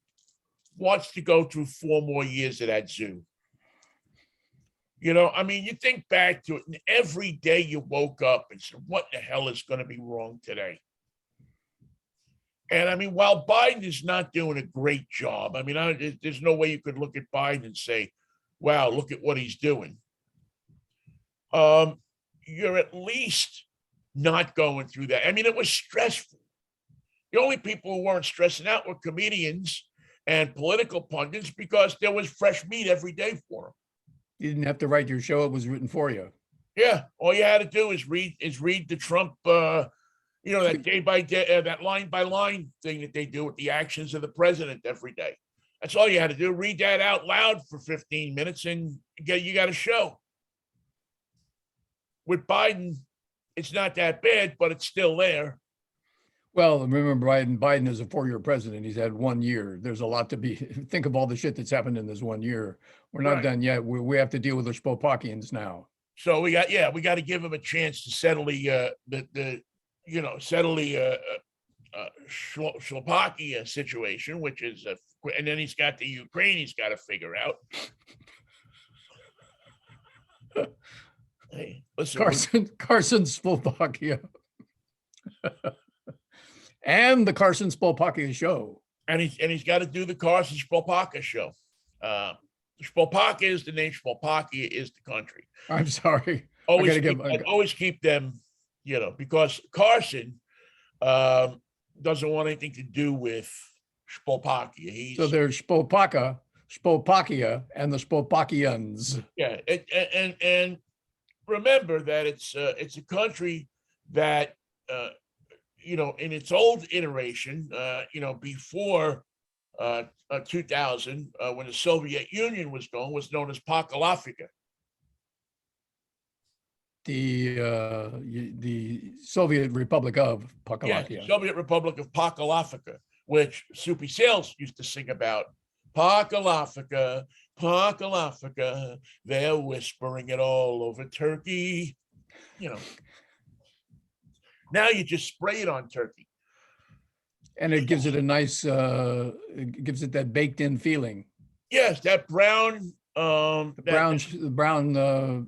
wants to go through 4 more years of that zoo. I mean, you think back to it, and every day you woke up and said, what the hell is going to be wrong today? And I mean, while Biden is not doing a great job, I mean, there's no way you could look at Biden and say, wow, look at what he's doing. You're at least not going through that. I mean, it was stressful. The only people who weren't stressing out were comedians and political pundits because there was fresh meat every day for them. You didn't have to write your show; it was written for you. Yeah, all you had to do is read the Trump, that day by day, that line by line thing that they do with the actions of the president every day. That's all you had to do. Read that out loud for 15 minutes, and you got a show. With Biden, it's not that bad, but it's still there. Well, remember, Biden is a 4-year president. He's had 1 year. There's a lot to be. Think of all the shit that's happened in this 1 year. We're not done yet. We have to deal with the Spopakians now. So we got to give him a chance to settle the Slovakia situation, which is and then he's got the Ukraine he's got to figure out. Hey, listen, Carson Slovakia. And the Carson Spolpaka show. And he's got to do the Carson Spolpaka show. Spolpaka is the name, Spolpakia is the country. I'm sorry. Always keep them, because Carson doesn't want anything to do with Spolpakia. So there's Spolpaka, Spolpakia, and the Spolpakians. Yeah, and remember that it's a country that in its old iteration, before 2000, when the Soviet Union was going, was known as Pakalafika. The Soviet Republic of Yeah, Pakalakia. Soviet Republic of Pakalafika, which Soupy Sales used to sing about. Pakalafika, Pakalafika, they're whispering it all over Turkey. You know, now you just spray it on turkey. And it gives it a nice, it gives it that baked in feeling. Yes, that brown, The brown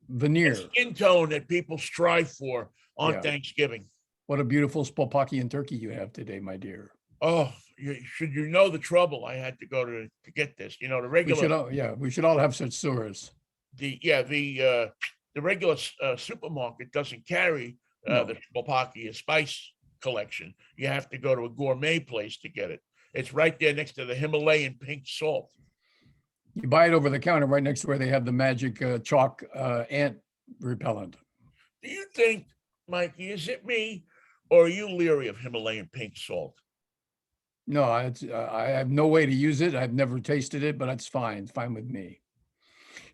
veneer. skin tone that people strive for on Thanksgiving. What a beautiful Spolpakian turkey you have today, my dear. Oh, should you know the trouble I had to go to get this? You know, the regular. We should all have such sores. The regular supermarket doesn't carry the Spolpakia spice collection. You have to go to a gourmet place to get it. It's right there next to the Himalayan pink salt. You buy it over the counter right next to where they have the magic chalk ant repellent. Do you think, Mikey, is it me, or are you leery of Himalayan pink salt? No, I have no way to use it. I've never tasted it, but it's fine. It's fine with me.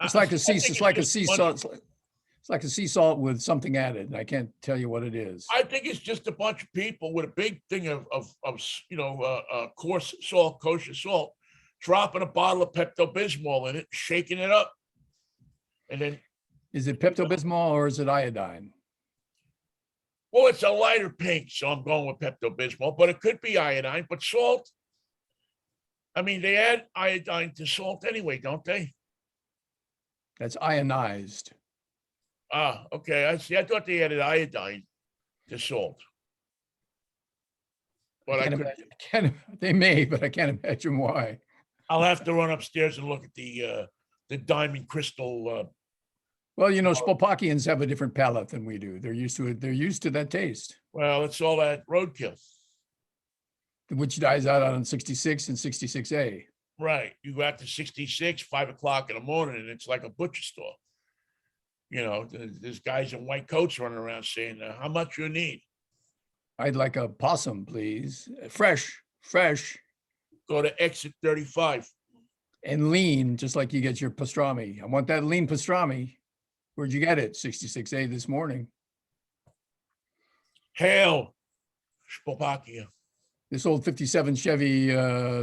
It's like a sea salt. It's like a sea salt with something added. And I can't tell you what it is. I think it's just a bunch of people with a big thing of coarse salt, kosher salt, dropping a bottle of Pepto-Bismol in it, shaking it up, and then. Is it Pepto-Bismol or is it iodine? Well, it's a lighter pink, so I'm going with Pepto-Bismol, but it could be iodine. But salt, I mean, they add iodine to salt anyway, don't they? That's ionized. Ah, okay. I see. I thought they added iodine to salt. But they may, but I can't imagine why. I'll have to run upstairs and look at the diamond crystal. Well, you know, Spolpakians have a different palate than we do. They're used to it. They're used to that taste. Well, it's all that roadkill, which dies out on 66 and 66A. Right. You go out to 66, 5 o'clock in the morning, and it's like a butcher store. You know, there's guys in white coats running around saying, how much you need? I'd like a possum, please. Fresh. Go to exit 35. And lean, just like you get your pastrami. I want that lean pastrami. Where'd you get it? 66A this morning. Hail, Spolpakia. This old 57 Chevy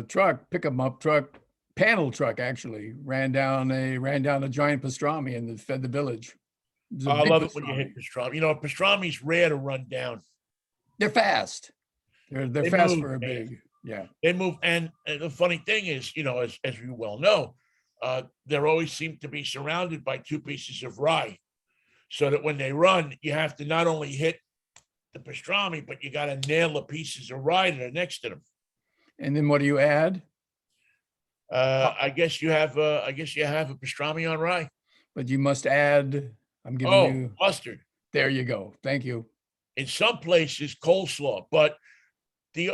truck, pickup truck, panel truck actually, ran down a giant pastrami and fed the village. I love it when you hit pastrami. You know, pastrami's rare to run down. They're fast. They're fast move, for a big, yeah. They move, and the funny thing is, you know, as you well know, there always seem to be surrounded by 2 pieces of rye, so that when they run, you have to not only hit the pastrami, but you got to nail the pieces of rye that are next to them. And then what do you add? I guess you have a pastrami on rye. But you must add. I'm giving you mustard. There you go. Thank you. In some places, coleslaw, but they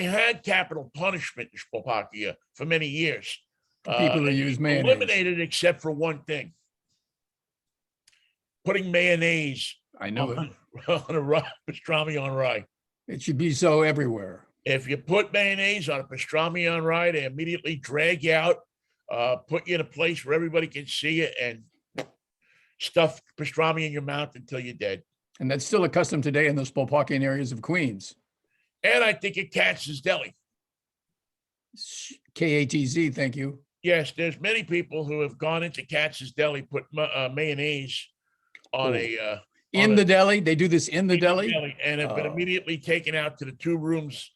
had capital punishment in Spolpakia for many years. People who use mayonnaise. Eliminated except for one thing: putting mayonnaise. I know it. On a rye, pastrami on rye. It should be so everywhere. If you put mayonnaise on a pastrami on rye, they immediately drag you out, put you in a place where everybody can see it, and stuff pastrami in your mouth until you're dead. And that's still a custom today in the Spolpakian areas of Queens. And I think at Katz's Deli. KATZ, thank you. Yes, there's many people who have gone into Katz's Deli, put mayonnaise on in the deli. They do this in the deli, and have been immediately taken out to the 2 rooms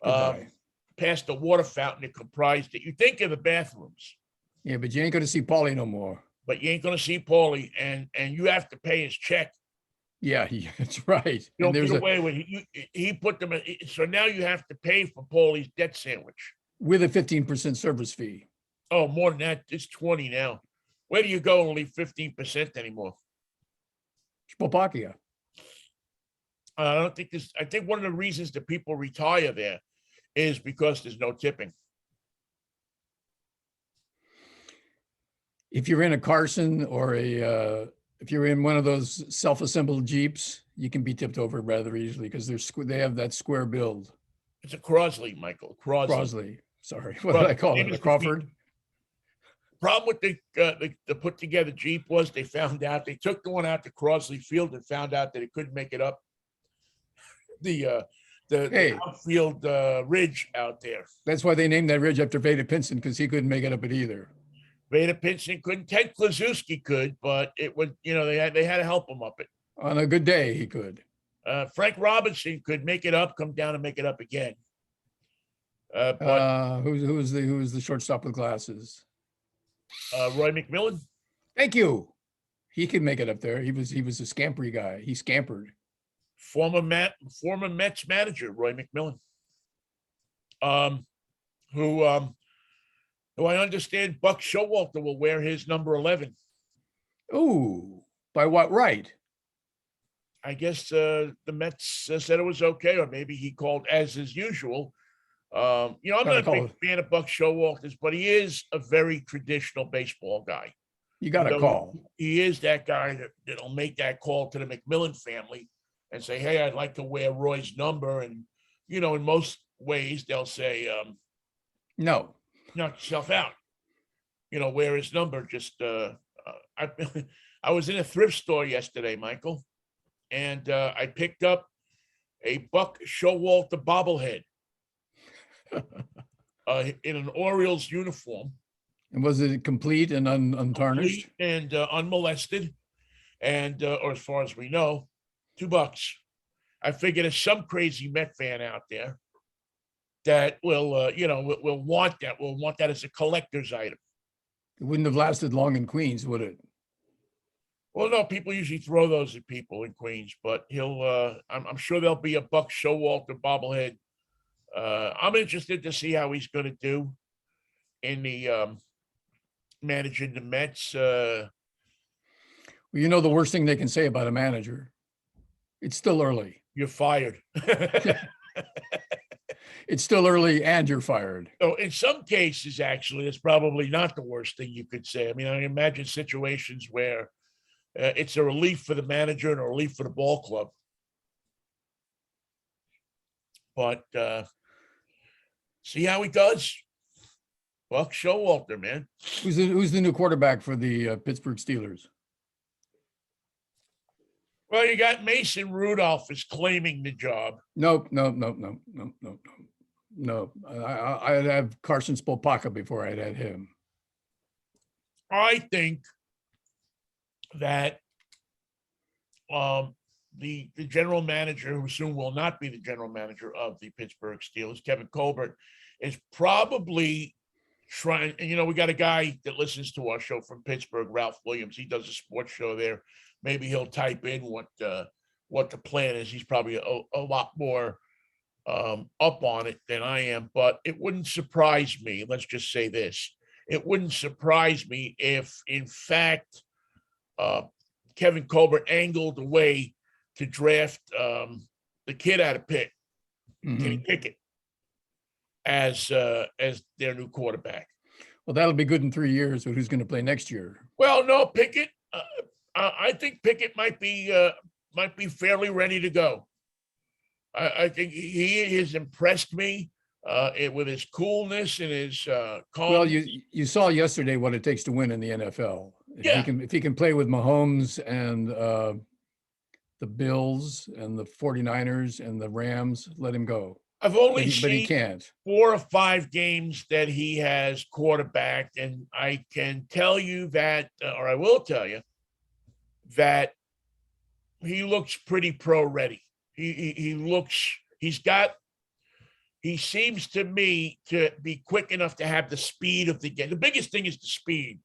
past the water fountain that comprised it. You think of the bathrooms. Yeah, but you ain't going to see Paulie no more. But you ain't going to see Paulie, and you have to pay his check. Yeah, that's right. You don't get away with it. He put them in, so now you have to pay for Paulie's debt sandwich. With a 15% service fee. Oh, more than that. It's 20 now. Where do you go and leave 15% anymore? Spolpakia. I think one of the reasons that people retire there is because there's no tipping. If you're in a Carson or if you're in one of those self-assembled Jeeps, you can be tipped over rather easily because they have that square build. It's a Crosley, Michael. Crosley. Sorry, what did I call it? A Crawford? Problem with the put together Jeep was they found out they took the one out to Crosley Field and found out that it couldn't make it up the outfield ridge out there. That's why they named that ridge after Veda Pinson, because he couldn't make it up it either. Veda Pinson couldn't. Ted Klaczewski could, but it would, they had to help him up it. On a good day, he could. Frank Robinson could make it up, come down and make it up again. Who's the shortstop with glasses? Roy McMillan. Thank you. He could make it up there. He was a scampery guy. He scampered. Former Mets manager Roy McMillan, who I understand Buck Showalter will wear his number 11. Ooh, by what right? I guess the Mets said it was okay, or maybe he called as is usual. I'm not a big fan of Buck Showalter's, but he is a very traditional baseball guy. You got to call. He is that guy that'll make that call to the McMillan family and say, hey, I'd like to wear Roy's number. And, in most ways, they'll say, no, knock yourself out, wear his number. Just, I was in a thrift store yesterday, Michael, and I picked up a Buck Showalter bobblehead in an Orioles uniform. And was it complete and untarnished? Complete and unmolested. And, or as far as we know, $2. I figured there's some crazy Met fan out there that will want that as a collector's item. It wouldn't have lasted long in Queens, would it? Well, no, people usually throw those at people in Queens, but I'm sure there'll be a Buck Showalter bobblehead. I'm interested to see how he's going to do in the managing the Mets. Well, the worst thing they can say about a manager. It's still early. You're fired. It's still early and you're fired. So in some cases, actually, it's probably not the worst thing you could say. I mean, I imagine situations where it's a relief for the manager and a relief for the ball club. But see how he does. Buck Showalter, man. Who's the new quarterback for the Pittsburgh Steelers? Well, you got Mason Rudolph is claiming the job. Nope. No. I'd have Carson Spolpaka before I'd had him. I think that the general manager, who soon will not be the general manager of the Pittsburgh Steelers, Kevin Colbert, is probably trying. And we got a guy that listens to our show from Pittsburgh, Ralph Williams. He does a sports show there. Maybe he'll type in what the plan is. He's probably a lot more up on it than I am, but it wouldn't surprise me. Let's just say this. It wouldn't surprise me if, in fact, Kevin Colbert angled a way to draft the kid out of Pitt, Kenny Pickett, as their new quarterback. Well, that'll be good in 3 years, but who's going to play next year? Well, no, Pickett. I think Pickett might be fairly ready to go. I think he has impressed me with his coolness and his calm. Well, you saw yesterday what it takes to win in the NFL. If he can play with Mahomes and the Bills and the 49ers and the Rams, let him go. I've only but he can't. 4 or 5 games that he has quarterbacked, and I can tell you that, or I will tell you that he looks pretty pro ready. He seems to me to be quick enough to have the speed of the game. The biggest thing is the speed,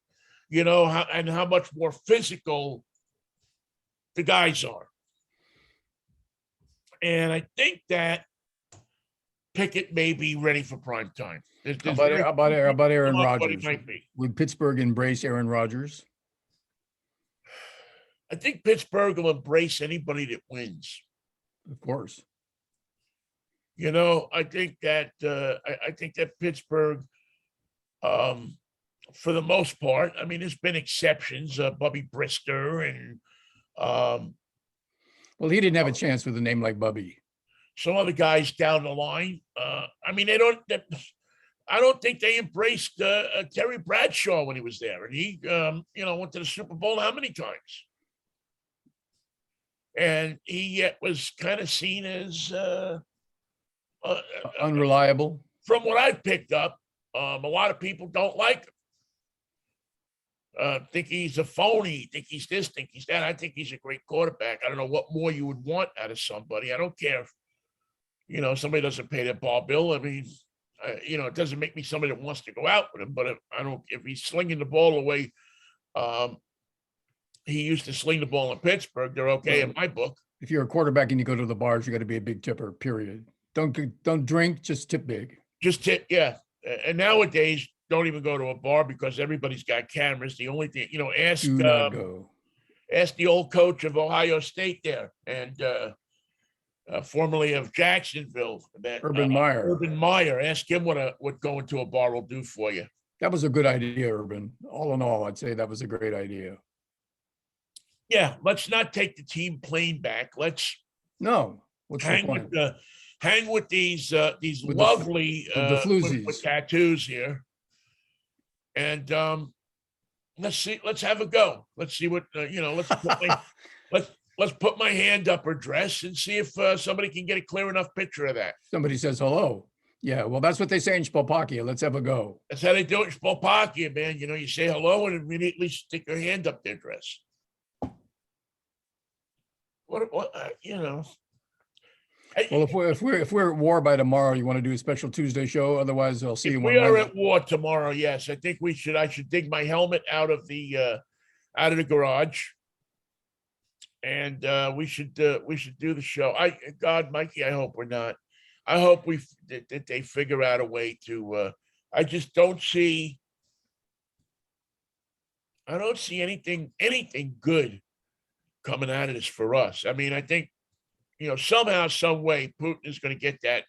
how much more physical the guys are. And I think that Pickett may be ready for prime time. How about Aaron Rodgers? Would Pittsburgh embrace Aaron Rodgers? I think Pittsburgh will embrace anybody that wins. Of course. I think that Pittsburgh, for the most part, I mean, there's been exceptions, Bubby Brister and well, he didn't have a chance with a name like Bubby. some other guys down the line. I mean, I don't think they embraced Terry Bradshaw when he was there, and he, went to the Super Bowl how many times? And he was kind of seen as unreliable. From what I've picked up, a lot of people don't like him. Think he's a phony, think he's this, think he's that. I think he's a great quarterback. I don't know what more you would want out of somebody. I don't care if, somebody doesn't pay their ball bill. I mean, it doesn't make me somebody that wants to go out with him, but if he's slinging the ball away, he used to sling the ball in Pittsburgh, they're okay in my book. If you're a quarterback and you go to the bars, you got to be a big tipper, period. Don't drink, just tip big. Just tip, yeah. And nowadays, don't even go to a bar because everybody's got cameras. The only thing, ask the old coach of Ohio State there and formerly of Jacksonville, Urban Meyer. Urban Meyer. Ask him what going to a bar will do for you. That was a good idea, Urban. All in all, I'd say that was a great idea. Yeah, let's not take the team plane back. Let's What's the point? Hang with these With lovely the with tattoos here, and let's have a go. Let's see what let's put my hand up her dress and see if somebody can get a clear enough picture of that. Somebody says hello. Yeah, well, that's what they say in Spolpakia. Let's have a go. That's how they do it in Spolpakia, man. You say hello and immediately stick your hand up their dress. What Well, if we're at war by tomorrow, you want to do a special Tuesday show? Otherwise, I'll see you. We are at war tomorrow. Yes, I think I should dig my helmet out of the garage, and we should do the show. Mikey, I hope we're not. I hope that they figure out a way to. I just don't see. I don't see anything good coming out of this for us. I mean, I think. Somehow, some way, Putin is going to get that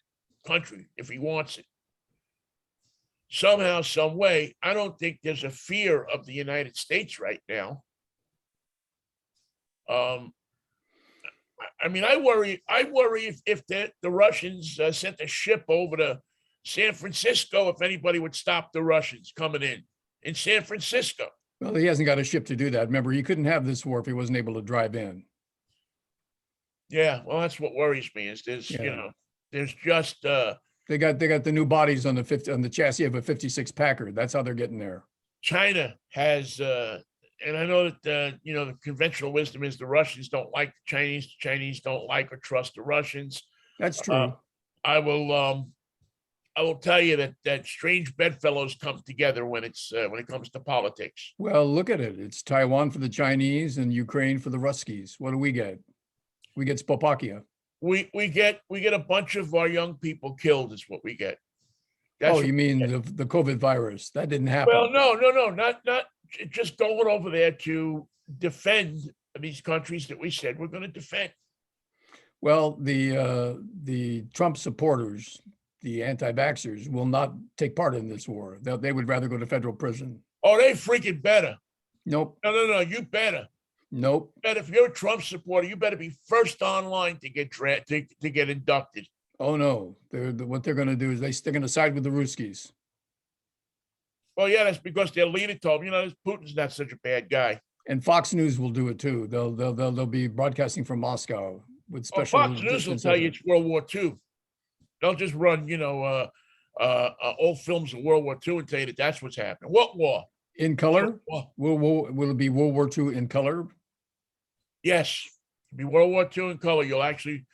country if he wants it. Somehow, some way, I don't think there's a fear of the United States right now. I mean, I worry if the Russians sent a ship over to San Francisco, if anybody would stop the Russians coming in San Francisco. Well, he hasn't got a ship to do that. Remember, he couldn't have this war if he wasn't able to drive in. Yeah, well, that's what worries me. Is there's just they got the new bodies on the chassis of a 56 Packard. That's how they're getting there. China has, and I know that the conventional wisdom is the Russians don't like the Chinese don't like or trust the Russians. That's true. I will tell you that strange bedfellows come together when it comes to politics. Well, look at it. It's Taiwan for the Chinese and Ukraine for the Ruskies. What do we get? We get Spolpakia. We get a bunch of our young people killed is what we get. You mean the COVID virus? That didn't happen. Well, no, not just going over there to defend these countries that we said we're going to defend. Well, the Trump supporters, the anti-vaxxers, will not take part in this war. They would rather go to federal prison. Oh, they freaking better. Nope. No, you better. Nope. But if you're a Trump supporter, you better be first online to get to get inducted. Oh no! What they're going to do is they're going to side with the Ruskies. Well, yeah, that's because their leader told them, Putin's not such a bad guy. And Fox News will do it too. They'll be broadcasting from Moscow with special. Fox News will tell you it's World War II. They'll just run, old films of World War II and tell you that's what's happening. What war? In color? Will it be World War II in color? Yes, it'll be World War II in color. You'll actually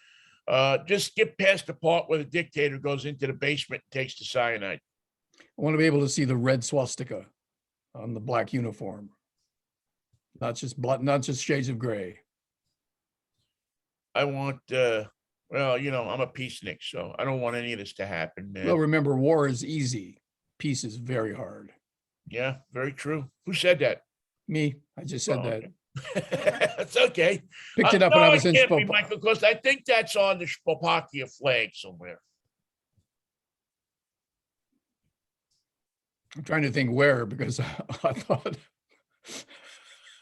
just skip past the part where the dictator goes into the basement and takes the cyanide. I want to be able to see the red swastika on the black uniform, not just shades of gray. I want, I'm a peacenik, so I don't want any of this to happen, man. Well, remember, war is easy. Peace is very hard. Yeah, very true. Who said that? Me. I just said that. Okay. That's okay. Picked it up when I was in Spolpakia, Michael, because I think that's on the Spolpakia flag somewhere. I'm trying to think where, because I thought.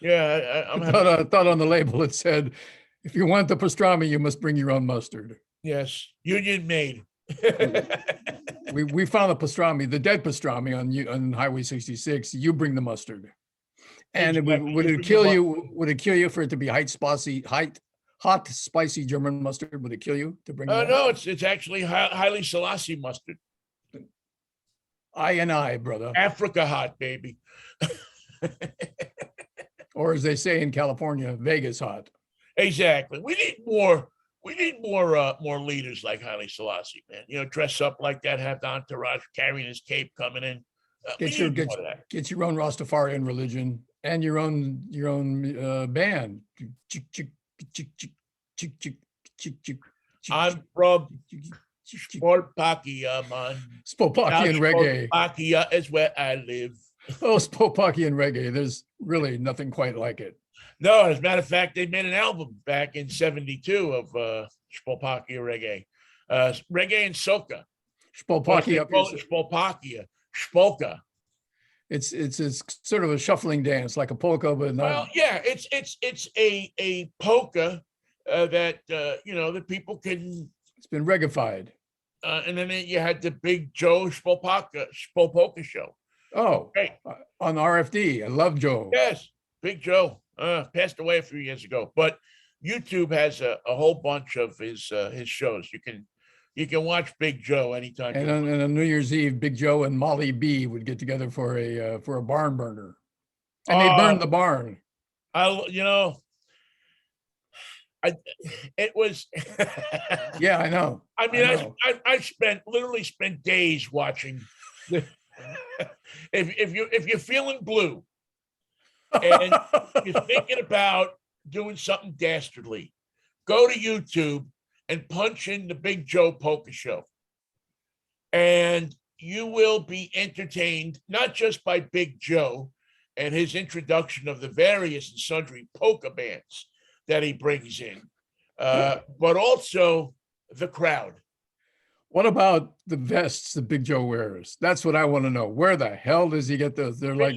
Yeah, I thought on the label it said, "If you want the pastrami, you must bring your own mustard." Yes, union made. We found the pastrami, the dead pastrami on Highway 66. You bring the mustard. And Exactly. would You it bring the kill mustard. you? Would it kill you for it to be hot, spicy German mustard? Would it kill you to bring that? No, it's actually highly Selassie mustard. I, brother. Africa hot, baby. Or as they say in California, Vegas hot. Exactly. We need more. We need more leaders like Haile Selassie, man. You know, dress up like that, have the entourage carrying his cape coming in. We need more of that. Get your own Rastafarian religion and your own band. I'm from Spopakia, man. Spopakian reggae. Spopakia is where I live. Oh, Spopakian reggae. There's really nothing quite like it. No, as a matter of fact, they made an album back in '72 of Spopakia reggae, reggae and soca. Spopakia. Spopakia, Spolka. It's sort of a shuffling dance, like a polka, but not. Well, yeah, it's a polka that that people can. It's been reggaefied. And then you had the Big Joe Spolka show. Oh, hey. On RFD. I love Joe. Yes, Big Joe passed away a few years ago, but YouTube has a whole bunch of his shows. You can watch Big Joe anytime. And on New Year's Eve, Big Joe and Molly B would get together for a barn burner, and they burned the barn. It was. Yeah, I know. I mean, I literally spent days watching. If you're feeling blue and you're thinking about doing something dastardly, go to YouTube and punch in the Big Joe Polka Show. And you will be entertained, not just by Big Joe and his introduction of the various and sundry polka bands that he brings in, but also the crowd. What about the vests that Big Joe wears? That's what I want to know. Where the hell does he get those? They're like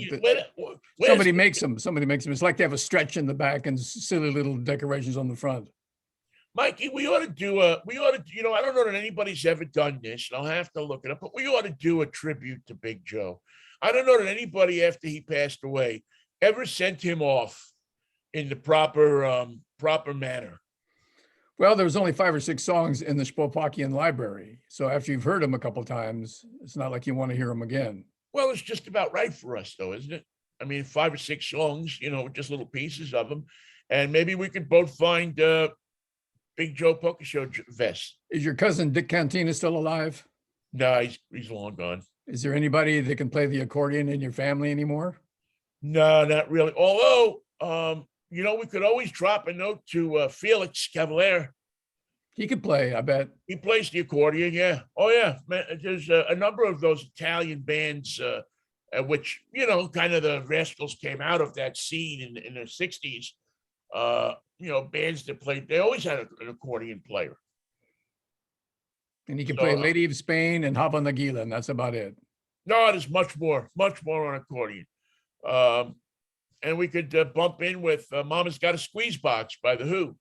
somebody makes them. Somebody makes them. It's like they have a stretch in the back and silly little decorations on the front. Mikey, we ought to do I don't know that anybody's ever done this, and I'll have to look it up, but we ought to do a tribute to Big Joe. I don't know that anybody after he passed away ever sent him off in the proper manner. Well, there was only 5 or 6 songs in the Spopakian library. So after you've heard them a couple of times, it's not like you want to hear them again. Well, it's just about right for us, though, isn't it? I mean, 5 or 6 songs, just little pieces of them. And maybe we could both find Big Joe Polka Show vest. Is your cousin Dick Cantina still alive? No, he's long gone. Is there anybody that can play the accordion in your family anymore? No, not really. Although, we could always drop a note to Felix Cavalier. He could play, I bet. He plays the accordion, yeah. Oh, yeah. Man, there's a number of those Italian bands, which, kind of the Rascals came out of that scene in the 60s. Bands that played, they always had an accordion player. And he can play Lady of Spain and Hava Nagila, and that's about it. No, there's much more on accordion. And we could bump in with Mama's Got a Squeeze Box by The Who.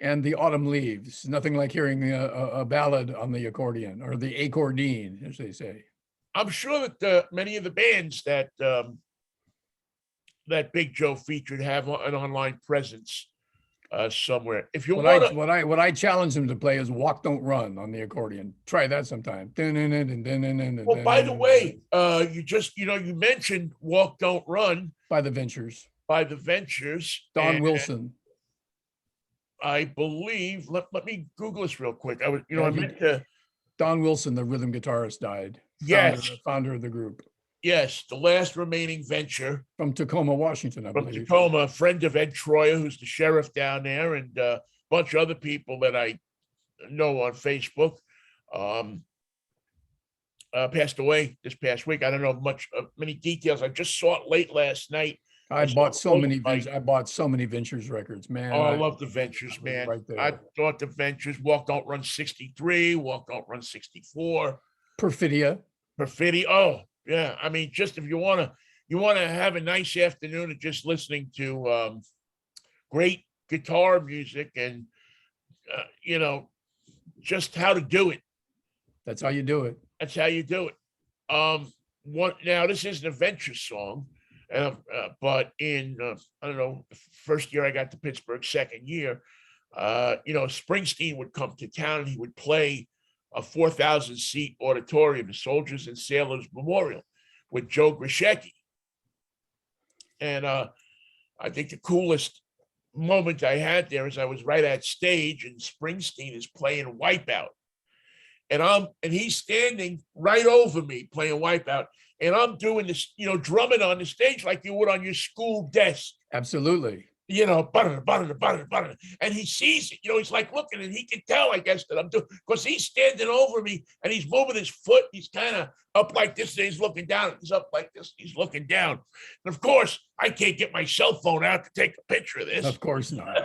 And The Autumn Leaves. Nothing like hearing a ballad on the accordion, or the accordion, as they say. I'm sure that many of the bands that Big Joe featured have an online presence somewhere. If you want, what I challenge him to play is "Walk Don't Run" on the accordion. Try that sometime. Well, by the way, you mentioned "Walk Don't Run" by the Ventures. Don Wilson. I believe. Let me Google this real quick. Don Wilson, the rhythm guitarist, died. Yes, founder of the group. Yes, the last remaining Venture from Tacoma, Washington. From Tacoma, a friend of Ed Troyer, who's the sheriff down there, and a bunch of other people that I know on Facebook. Passed away this past week. I don't know many details. I just saw it late last night. I bought so many Ventures records, man. Oh, I love the Ventures, man. Right there. I thought the Ventures, Walk Don't Run 63, Walk Don't Run 64. Perfidia. Oh, yeah. I mean, just if you want to have a nice afternoon of just listening to great guitar music and, just how to do it. That's how you do it. That's how you do it. Now this is an adventure song, but in I don't know, the first year I got to Pittsburgh, second year, Springsteen would come to town and he would play a 4,000 seat auditorium, the Soldiers and Sailors Memorial, with Joe Grishecki. And I think the coolest moment I had there is I was right at stage and Springsteen is playing Wipeout. And he's standing right over me playing Wipeout. And I'm doing this, drumming on the stage like you would on your school desk. Absolutely. And he sees it, he's like looking and he can tell, I guess, that I'm doing, because he's standing over me and he's moving his foot. He's kind of up like this and he's looking down. He's up like this. He's looking down. And of course, I can't get my cell phone out to take a picture of this. Of course not.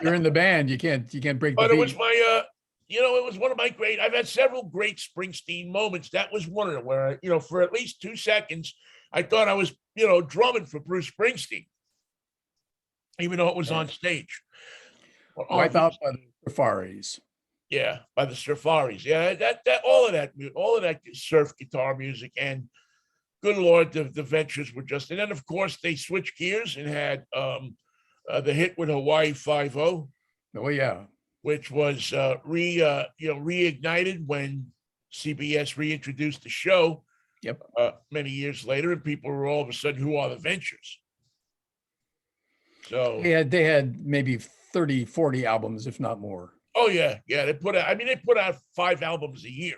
You're in the band. You can't break the But beat. it was my, it was one of my I've had several great Springsteen moments. That was one of them where, for at least 2 seconds, I thought I was, drumming for Bruce Springsteen, even though it was on stage. Wipe Out by the Safaris. Yeah, by the Safaris. Yeah, that all of that surf guitar music, and good Lord, the Ventures were just. And then of course they switched gears and had the hit with Hawaii 5-0. Oh yeah, which was reignited when CBS reintroduced the show. Yep. Many years later, and people were all of a sudden, who are the Ventures? So they had maybe 30, 40 albums, if not more. Oh yeah. They put out 5 albums a year.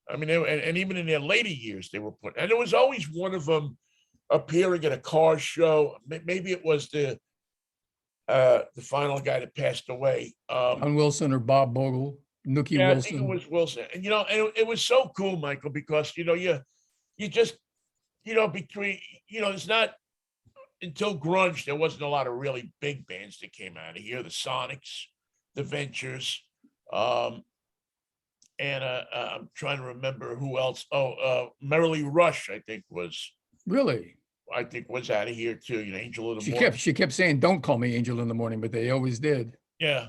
I mean, and even in their later years, they were and there was always one of them appearing at a car show. Maybe it was the final guy that passed away. Don Wilson or Bob Bogle, Nookie Wilson. I think it was Wilson. And and it was so cool, Michael, because you just between it's not until grunge there wasn't a lot of really big bands that came out of here. The Sonics, the Ventures, and I'm trying to remember who else. Merrily Rush, I think was out of here too. Angel of the Morning. She kept saying, "Don't call me Angel in the Morning," but they always did. Yeah,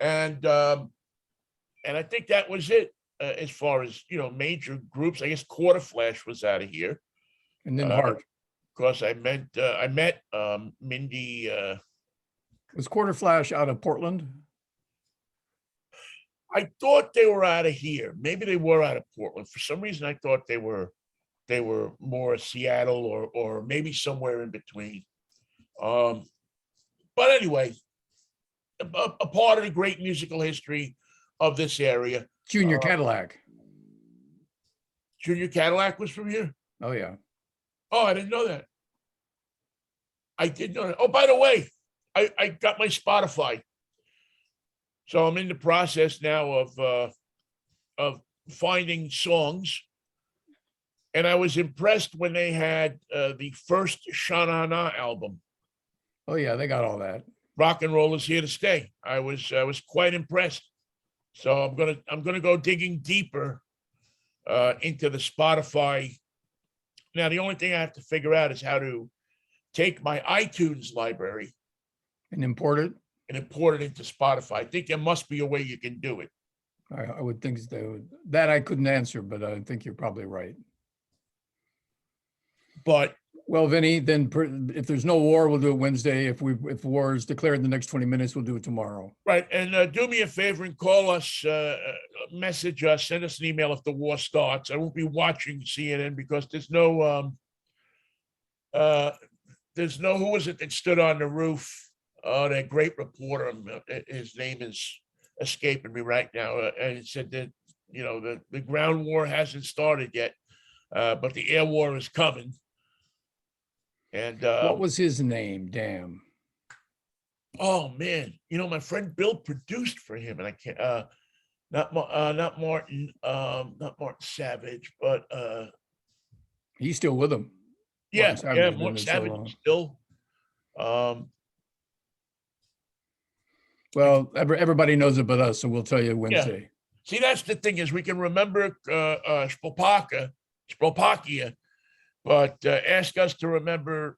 and I think that was it as far as major groups. I guess Quarter Flash was out of here, and then Heart. Of course, I met Mindy. Was Quarter Flash out of Portland? I thought they were out of here. Maybe they were out of Portland. For some reason, I thought they were more Seattle or maybe somewhere in between. But anyway, a part of the great musical history of this area. Junior Cadillac. Junior Cadillac was from here? Oh, yeah. Oh, I didn't know that. I did know that. Oh, by the way, I got my Spotify. So I'm in the process now of finding songs. And I was impressed when they had the first Sha-Na-Na album. Oh yeah, they got all that. Rock and Roll Is Here to Stay. I was quite impressed. So I'm gonna go digging deeper into the Spotify. Now the only thing I have to figure out is how to take my iTunes library and import it into Spotify. I think there must be a way you can do it. I would think so. That I couldn't answer, but I think you're probably right. But well, Vinny, then if there's no war, we'll do it Wednesday. If war is declared in the next 20 minutes, we'll do it tomorrow. Right. And do me a favor and call us, message us, send us an email if the war starts. I won't be watching CNN because there's no, who was it that stood on the roof? That great reporter, his name is escaping me right now. And it said that, the ground war hasn't started yet, but the air war is coming. And what was his name? Damn. Oh man, my friend Bill produced for him, and I can't. Not Martin Savage, but he's still with him. Yeah, Martin Savage still. Well, everybody knows it but us, so we'll tell you Wednesday. Yeah. See, that's the thing is we can remember Spolpakia, but ask us to remember,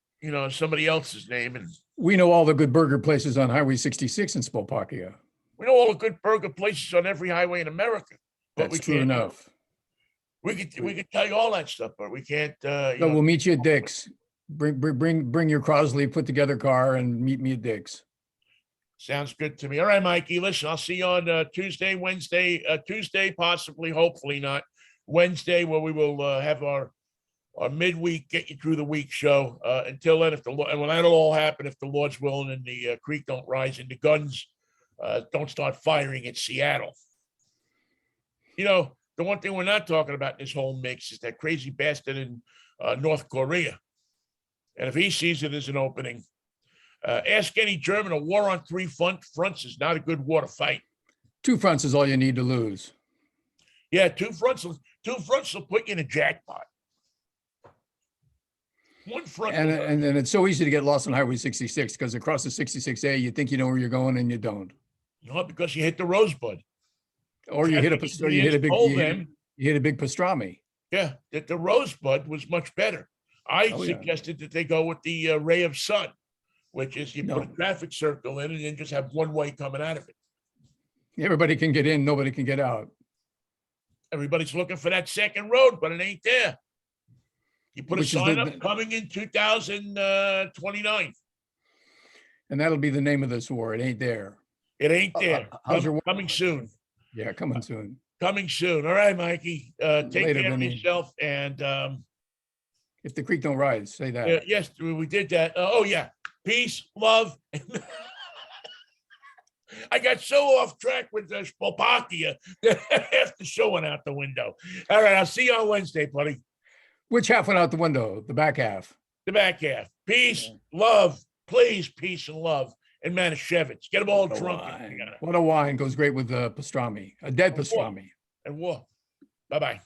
somebody else's name. And we know all the good burger places on Highway 66 in Spolpakia. We know all the good burger places on every highway in America. But That's we true can't. enough. We could tell you all that stuff, but we can't. So we'll meet you at Dick's. Bring your Crosley put together car and meet me at Dick's. Sounds good to me. All right, Mikey. Listen, I'll see you on Tuesday, Wednesday, Tuesday, possibly, hopefully not Wednesday, where we will have our midweek, get you through the week show. Until then, and when that'll all happen, if the Lord's willing and the creek don't rise and the guns don't start firing at Seattle. The one thing we're not talking about in this whole mix is that crazy bastard in North Korea. And if he sees it as an opening, ask any German, a war on three fronts is not a good war to fight. 2 fronts is all you need to lose. Yeah, 2 fronts will put you in a jackpot. 1 front. And it's so easy to get lost on Highway 66 because across the 66A, you think you know where you're going and you don't. No, because you hit the Rosebud. Or you hit a big pastrami. Yeah, that the Rosebud was much better. I suggested that they go with the ray of sun, which is you put a traffic circle in and then just have one way coming out of it. Everybody can get in, nobody can get out. Everybody's looking for that second road, but it ain't there. You put a sign up coming in 2029. And that'll be the name of this war. It ain't there. It ain't there. Coming soon. Yeah, coming soon. Coming soon. All right, Mikey. Take care of yourself. And if the creek don't rise, say that. Yes, we did that. Oh, yeah. Peace, love. I got so off track with the Slovakia that half the show went out the window. All right, I'll see you on Wednesday, buddy. Which half went out the window? The back half. The back half. Peace, love, please, peace and love. And Manischewitz. Get them all drunk. What a wine goes great with pastrami. A dead pastrami. And war. Bye-bye.